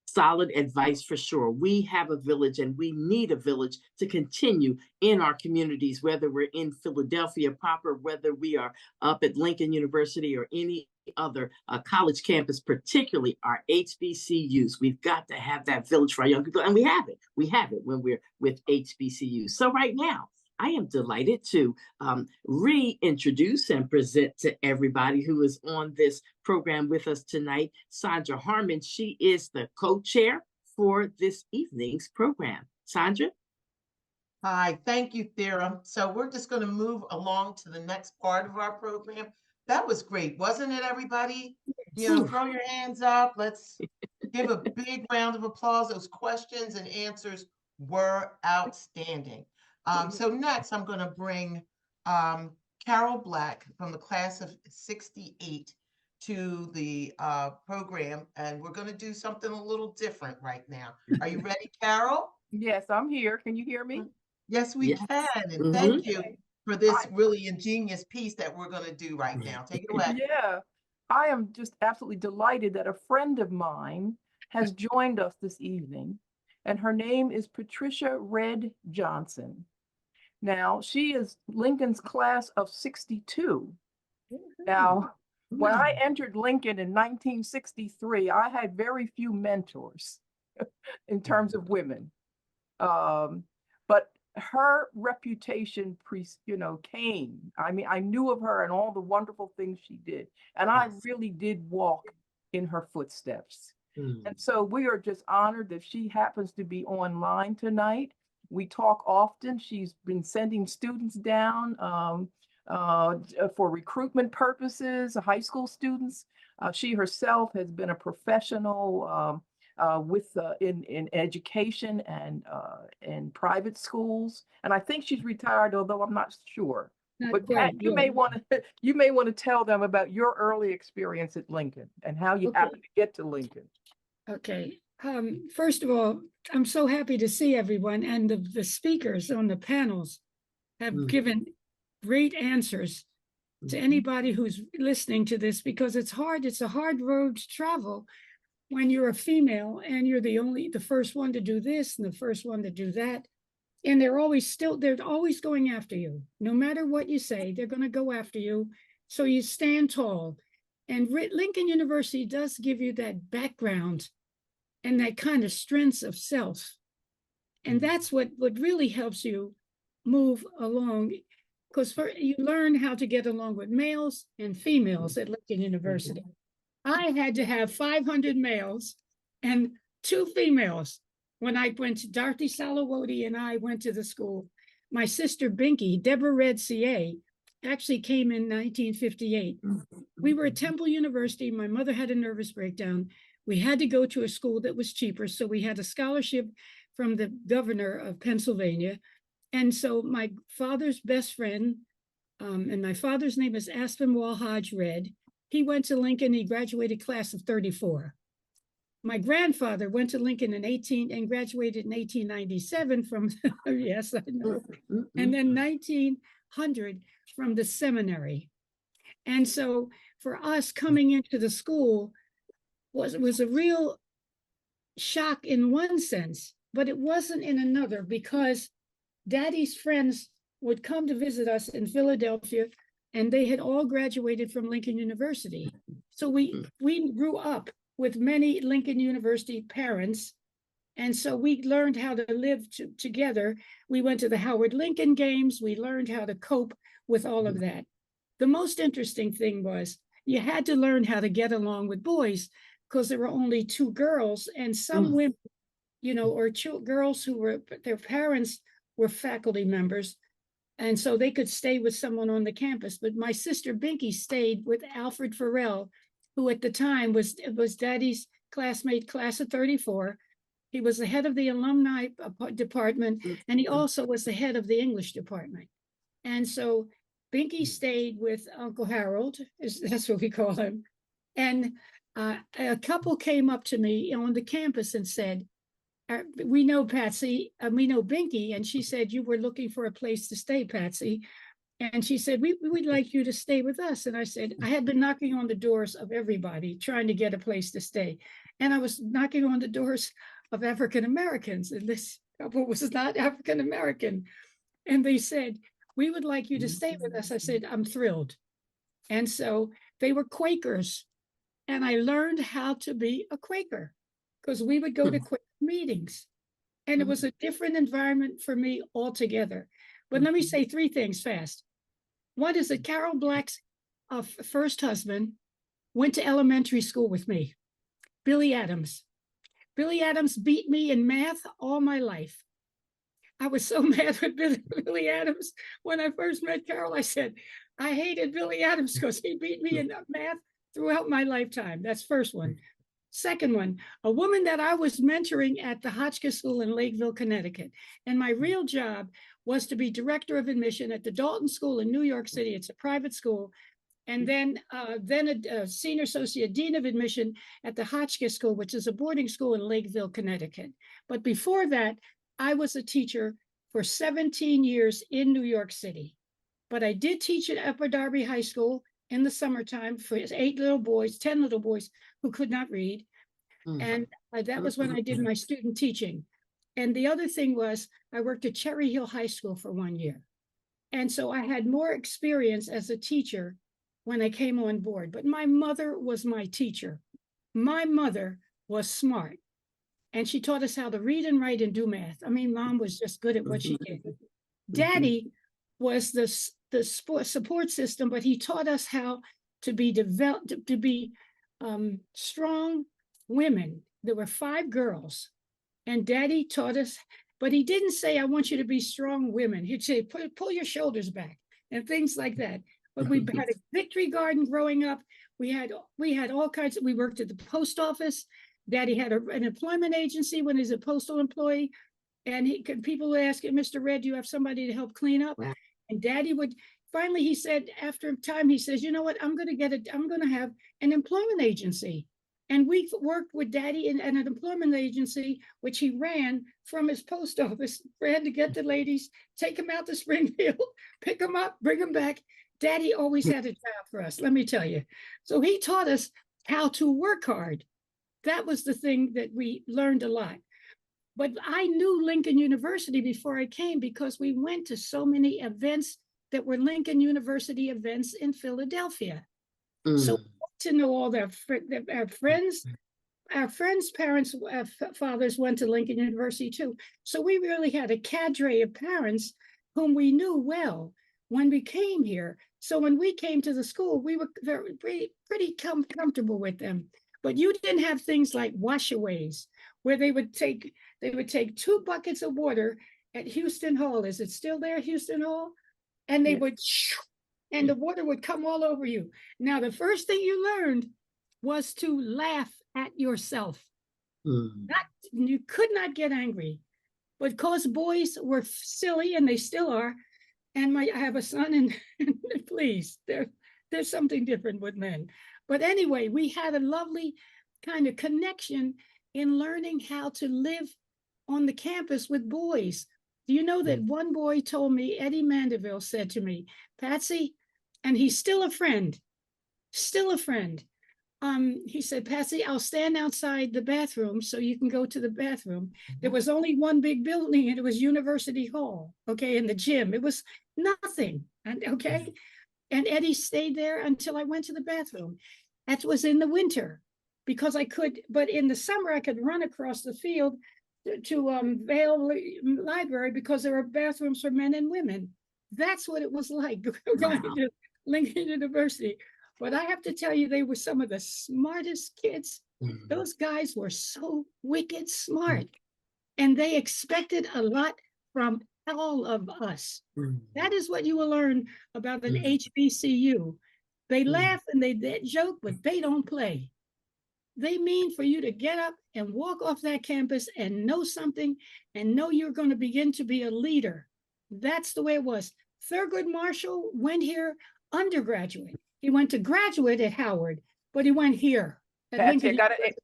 Solid advice for sure. We have a village, and we need a village to continue in our communities, whether we're in Philadelphia proper, whether we are up at Lincoln University or any other college campus, particularly our HBCUs. We've got to have that village for our young people, and we have it. We have it when we're with HBCUs. So right now, I am delighted to reintroduce and present to everybody who is on this program with us tonight, Sandra Harmon. She is the co-chair for this evening's program. Sandra? Hi, thank you, Thera. So we're just going to move along to the next part of our program. That was great, wasn't it, everybody? You know, throw your hands up. Let's give a big round of applause. Those questions and answers were outstanding. So next, I'm going to bring Carol Black from the class of 68 to the program, and we're going to do something a little different right now. Are you ready, Carol? Yes, I'm here. Can you hear me? Yes, we can. And thank you for this really ingenious piece that we're going to do right now. Take it away. Yeah, I am just absolutely delighted that a friend of mine has joined us this evening, and her name is Patricia Red Johnson. Now, she is Lincoln's class of 62. Now, when I entered Lincoln in 1963, I had very few mentors in terms of women. But her reputation, came. I mean, I knew of her and all the wonderful things she did. And I really did walk in her footsteps. And so we are just honored that she happens to be online tonight. We talk often. She's been sending students down for recruitment purposes, high school students. She herself has been a professional in education and in private schools. And I think she's retired, although I'm not sure. Not But quite, Pat, you yeah. may want to you may want to tell them about your early experience at Lincoln and how you Okay. happened to get to Lincoln. Okay, first of all, I'm so happy to see everyone, and the speakers on the panels have Mm. given great answers to anybody who's listening to this, because it's a hard road to travel when you're a female and you're the first one to do this and the first one to do that. And they're always going after you. No matter what you say, they're going to go after you. So you stand tall. And Lincoln University does give you that background and that kind of strength of self. And that's what really helps you move along, because you learn how to get along with males and females at Lincoln University. I had to have 500 males and 2 females when I went to Dorothy Salawodi, and I went to the school. My sister Binky, Deborah Red CA, actually came in 1958. We were at Temple University. My mother had a nervous breakdown. We had to go to a school that was cheaper, so we had a scholarship from the governor of Pennsylvania. And so my father's best friend, and my father's name is Aspinwall Hodge Red. He went to Lincoln. He graduated class of 34. My grandfather went to Lincoln and graduated in 1897 from, yes, I know, and then 1900 from the seminary. And so for us coming into the school was a real shock in one sense, but it wasn't in another, because Daddy's friends would come to visit us in Philadelphia, and they had all graduated from Lincoln University. So we grew up with many Lincoln University parents. And so we learned how to live together. We went to the Howard Lincoln games. We learned how to cope with all of that. The most interesting thing was you had to learn how to get along with boys, because there were only 2 girls, and some women, or girls who were, their parents were faculty members. And so they could stay with someone on the campus. But my sister Binky stayed with Alfred Farrell, who at the time was Daddy's classmate, class of 34. He was the head of the alumni department, and he also was the head of the English department. And so Binky stayed with Uncle Harold, that's what we call him. And a couple came up to me on the campus and said, we know Patsy, we know Binky. And she said, you were looking for a place to stay, Patsy. And she said, we'd like you to stay with us. And I said, I had been knocking on the doors of everybody, trying to get a place to stay. And I was knocking on the doors of African Americans, and this couple was not African American. And they said, we would like you to stay with us. I said, I'm thrilled. And so they were Quakers. And I learned how to be a Quaker, because we would go to Quaker meetings. And it was a different environment for me altogether. But let me say 3 things fast. One is that Carol Black's first husband went to elementary school with me, Billy Adams. Billy Adams beat me in math all my life. I was so mad with Billy Adams. When I first met Carol, I said, I hated Billy Adams because he beat me in math throughout my lifetime. That's first one. Second one, a woman that I was mentoring at the Hotchkiss School in Lakeville, Connecticut. And my real job was to be director of admission at the Dalton School in New York City. It's a private school. And then a senior associate dean of admission at the Hotchkiss School, which is a boarding school in Lakeville, Connecticut. But before that, I was a teacher for 17 years in New York City. But I did teach at Upper Darby High School in the summertime for 10 little boys who could not read. And that was when I did my student teaching. And the other thing was I worked at Cherry Hill High School for 1 year. And so I had more experience as a teacher when I came on board. But my mother was my teacher. My mother was smart. And she taught us how to read and write and do math. I mean, Mom was just good at what she did. Daddy was the support system, but he taught us how to be strong women. There were 5 girls, and Daddy taught us, but he didn't say, I want you to be strong women. He'd say, pull your shoulders back and things like that. But we had a victory garden growing up. We had all kinds we worked at the post office. Daddy had an employment agency when he's a postal employee. And people would ask him, Mr. Red, do you have somebody to help clean up? Wow. And Daddy would finally he said, after time, he says, you know what, I'm going to have an employment agency. And we worked with Daddy in an employment agency, which he ran from his post office, ran to get the ladies, take them out to Springfield, pick them up, bring them back. Daddy always had a job for us, let me tell you. So he taught us how to work hard. That was the thing that we learned a lot. But I knew Lincoln University before I came because we went to so many events that were Lincoln University events in Philadelphia. So to know all our friends' parents, fathers went to Lincoln University too. So we really had a cadre of parents whom we knew well when we came here. So when we came to the school, we were pretty comfortable with them. But you didn't have things like washaways, where they would take 2 buckets of water at Houston Hall. Is it still there, Houston Hall? And they would, and the water would come all over you. Now, the first thing you learned was to laugh at yourself. You could not get angry, but because boys were silly, and they still are. And I have a son, and please, there's something different with men. But anyway, we had a lovely kind of connection in learning how to live on the campus with boys. Do you know that one boy told me, Eddie Mandeville said to me, Patsy, and he's still a friend. He said, Patsy, I'll stand outside the bathroom so you can go to the bathroom. There was only one big building, and it was University Hall, okay, in the gym. It was nothing, okay? And Eddie stayed there until I went to the bathroom. That was in the winter, because I could, but in the summer, I could run across the field to Vale Library, because there were bathrooms for men and women. That's what it was like going to Lincoln University. But I have to tell you, they were some of the smartest kids. Those guys were so wicked smart, and they expected a lot from all of us. That is what you will learn about an HBCU. They laugh and they joke, but they don't play. They mean for you to get up and walk off that campus and know something, and know you're going to begin to be a leader. That's the way it was. Thurgood Marshall went here undergraduate. He went to graduate at Howard, but he went here. Patsy,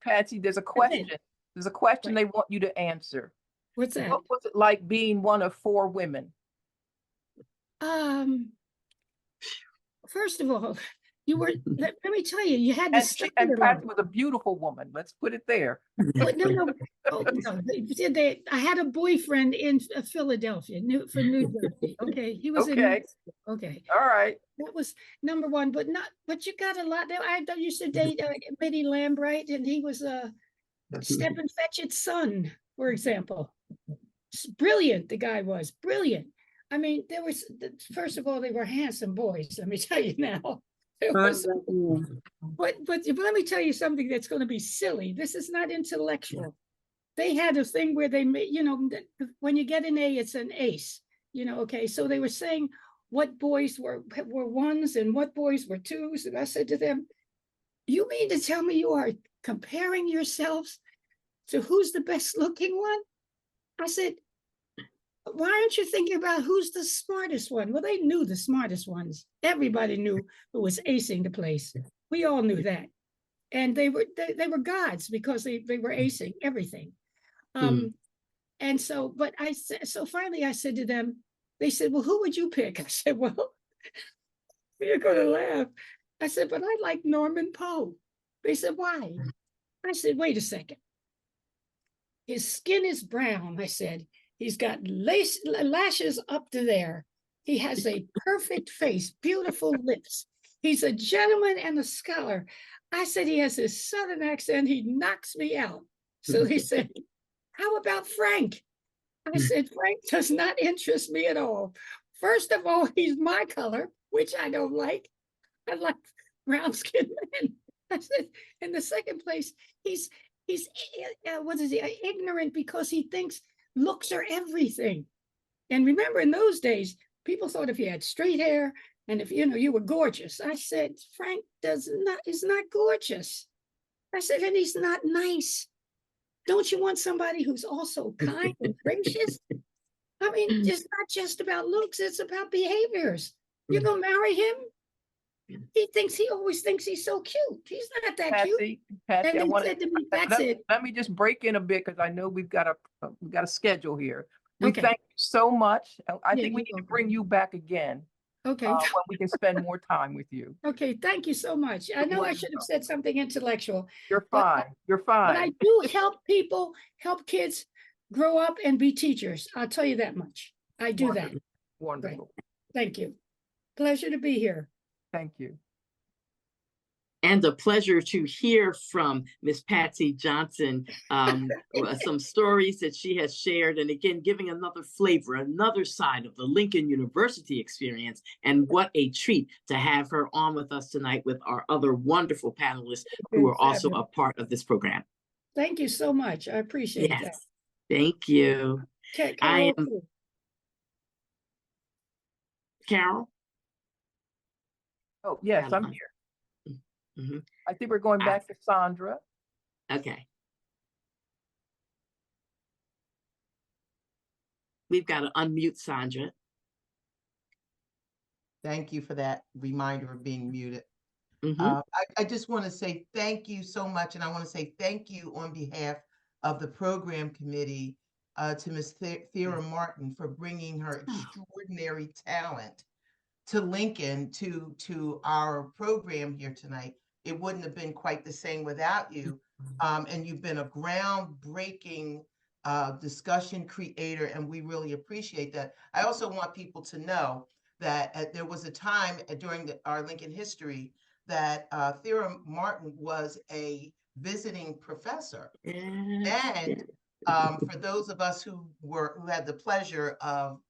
Patsy, there's a question. There's a question they want you to answer. What's that? What was it like being one of 4 women? First of all, you were, let me tell you, you had to and Patsy was a beautiful woman. Let's put it there. No. I had a boyfriend in Philadelphia, for New Jersey. Okay, he was okay. Okay. All right. That was number one, but you got a lot. I used to date Mitty Lambright, and he was Stephen Fetchit's son, for example. Brilliant, the guy was brilliant. I mean, first of all, they were handsome boys. Let me tell you now. But let me tell you something that's going to be silly. This is not intellectual. They had a thing where they made, when you get an A, it's an ace. Okay. So they were saying what boys were 1s and what boys were 2s, and I said to them, "You mean to tell me you are comparing yourselves to who's the best looking one?" I said, "Why aren't you thinking about who's the smartest one?" Well, they knew the smartest ones. Everybody knew who was acing the place. We all knew that. And they were gods, because they were acing everything. And so, but so finally I said to them, they said, "Well, who would you pick?" I said, "Well, you're going to laugh." I said, "But I like Norman Poe." They said, "Why?" I said, "Wait a second. His skin is brown." I said, "He's got lashes up to there. He has a perfect face, beautiful lips. He's a gentleman and a scholar." I said, "He has this Southern accent. He knocks me out." So he said, "How about Frank?" I said, "Frank does not interest me at all. First of all, he's my color, which I don't like. I like brown-skinned men." I said, "In the second place, he's ignorant, because he thinks looks are everything." And remember, in those days, people thought if you had straight hair and if you were gorgeous. I said, "Frank is not gorgeous." I said, "And he's not nice. Don't you want somebody who's also kind and gracious?" I mean, it's not just about looks, it's about behaviors. You're gonna marry him? He always thinks he's so cute. He's not that cute. Patsy, And I he want said to me, that's let, it. let me just break in a bit because I know we've got a schedule here. We Okay. thank you so much. I Yeah, think we you're need to welcome. bring you back again Okay. when we can spend more time with you. Okay, thank you so much. I know I should have said something intellectual, You're but fine. You're but I fine. do help people, help kids grow up and be teachers. I'll tell you that much. I do that. Wonderful. Thank you. Pleasure to be here. Thank you. And a pleasure to hear from Miss Patsy Johnson, some stories that she has shared, and again, giving another flavor, another side of the Lincoln University experience. And what a treat to have her on with us tonight with our other wonderful panelists who are also a part of this program. Thank you so much. I appreciate that. Yes, thank you. I am Carol. Oh, yes, I'm here. Mm-hmm. I think we're going back to Sandra. Okay. We've got to unmute Sandra. Thank you for that reminder of being muted. Mm-hmm. I just want to say thank you so much. And I want to say thank you on behalf of the program committee to Ms. Thera Martin for bringing her extraordinary talent to Lincoln, to our program here tonight. It wouldn't have been quite the same without you. And you've been a groundbreaking discussion creator, and we really appreciate that. I also want people to know that there was a time during our Lincoln history that Thera Martin was a visiting professor. And for those of us who had the pleasure of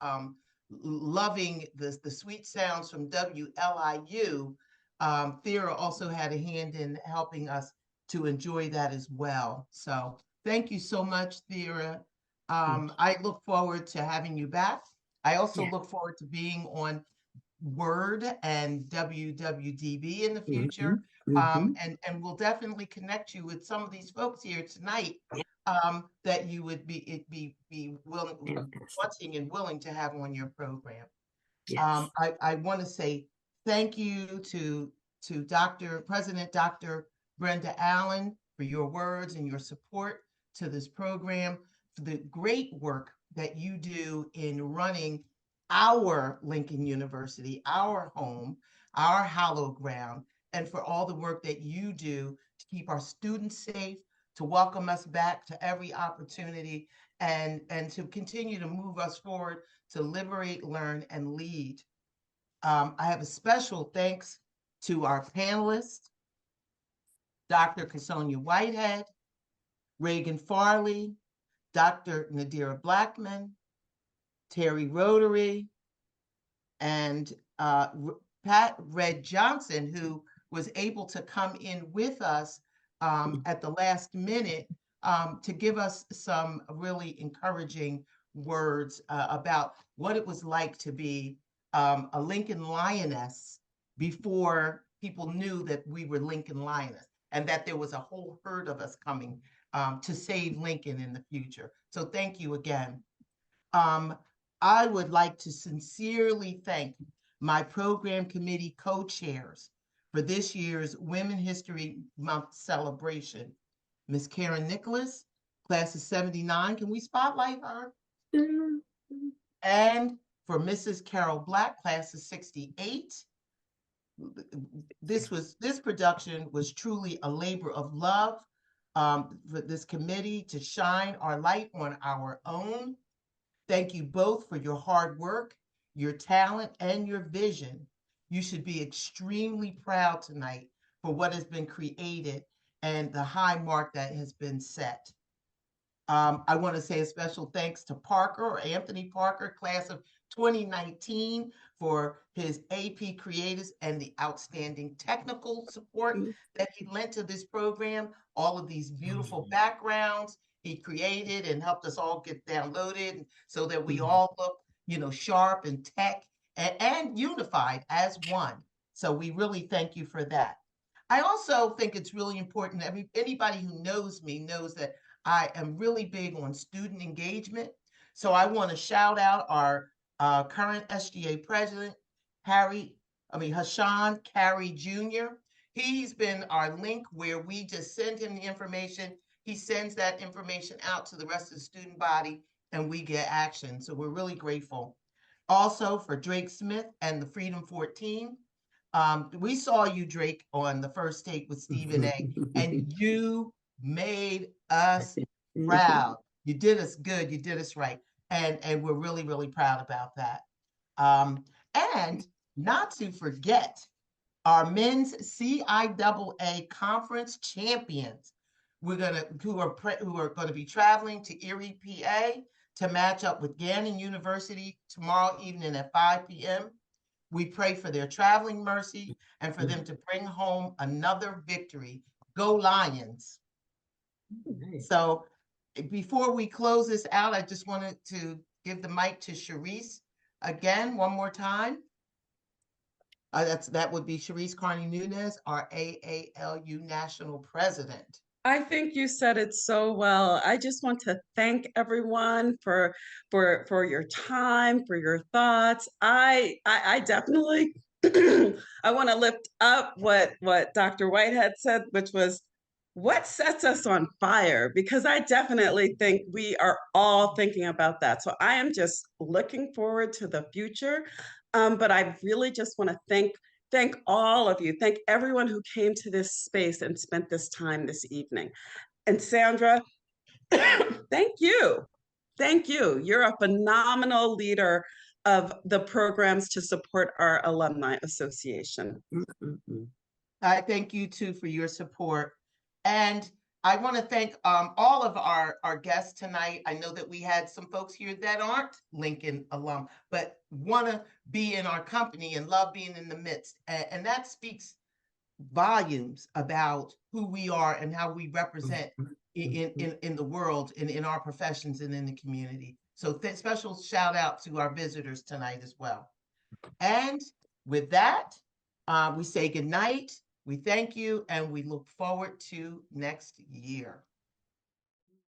loving the sweet sounds from WLIU, Thera also had a hand in helping us to enjoy that as well. So thank you so much, Thera. I look forward to having you back. I also look forward to being on Word and WWDB in the future. And we'll definitely connect you with some of these folks here tonight that you would be willing, wanting and willing to have on your program. Yes. I want to say thank you to President Dr. Brenda Allen for your words and your support to this program, for the great work that you do in running our Lincoln University, our home, our hallowed ground, and for all the work that you do to keep our students safe, to welcome us back to every opportunity, and to continue to move us forward to liberate, learn, and lead. I have a special thanks to our panelists, Dr. Casonia Whitehead, Reagan Farley, Dr. Nadira Blackman, Terry Rotary, and Pat Red Johnson, who was able to come in with us at the last minute to give us some really encouraging words about what it was like to be a Lincoln Lioness before people knew that we were Lincoln Lioness, and that there was a whole herd of us coming to save Lincoln in the future. So thank you again. I would like to sincerely thank my program committee co-chairs for this year's Women History Month celebration. Ms. Karen Nicholas, class of 79, can we spotlight her? And for Mrs. Carol Black, class of 68. This production was truly a labor of love for this committee to shine our light on our own. Thank you both for your hard work, your talent, and your vision. You should be extremely proud tonight for what has been created and the high mark that has been set. I want to say a special thanks to Parker, or Anthony Parker, class of 2019, for his AP Creatives and the outstanding technical support that he lent to this program. All of these beautiful backgrounds he created and helped us all get downloaded so that we all look, sharp and tech and unified as one. So we really thank you for that. I also think it's really important that anybody who knows me knows that I am really big on student engagement. So I want to shout out our current SGA president, Hashan Carey Jr. He's been our link where we just send him the information. He sends that information out to the rest of the student body and we get action. So we're really grateful. Also for Drake Smith and the Freedom 14. We saw you, Drake, on the first take with Stephen A. And you made us proud. You did us good. You did us right. And we're really, really proud about that. And not to forget our men's CIAA conference champions. Who are going to be traveling to Erie, PA to match up with Gannon University tomorrow evening at 5 p.m. We pray for their traveling mercy and for them to bring home another victory. Go Lions. So before we close this out, I just wanted to give the mic to Sharice again, one more time. That would be Sharice Carney Nunez, our AALU National President. I think you said it so well. I just want to thank everyone for your time, for your thoughts. I definitely I want to lift up what Dr. Whitehead said, which was what sets us on fire, because I definitely think we are all thinking about that. So I am just looking forward to the future. But I really just want to thank all of you. Thank everyone who came to this space and spent this time this evening. And Sandra, thank you. Thank you. You're a phenomenal leader of the programs to support our alumni association. I thank you too for your support. And I want to thank all of our guests tonight. I know that we had some folks here that aren't Lincoln alum, but want to be in our company and love being in the midst. And that speaks volumes about who we are and how we represent in the world and in our professions and in the community. So special shout out to our visitors tonight as well. And with that, we say good night. We thank you and we look forward to next year.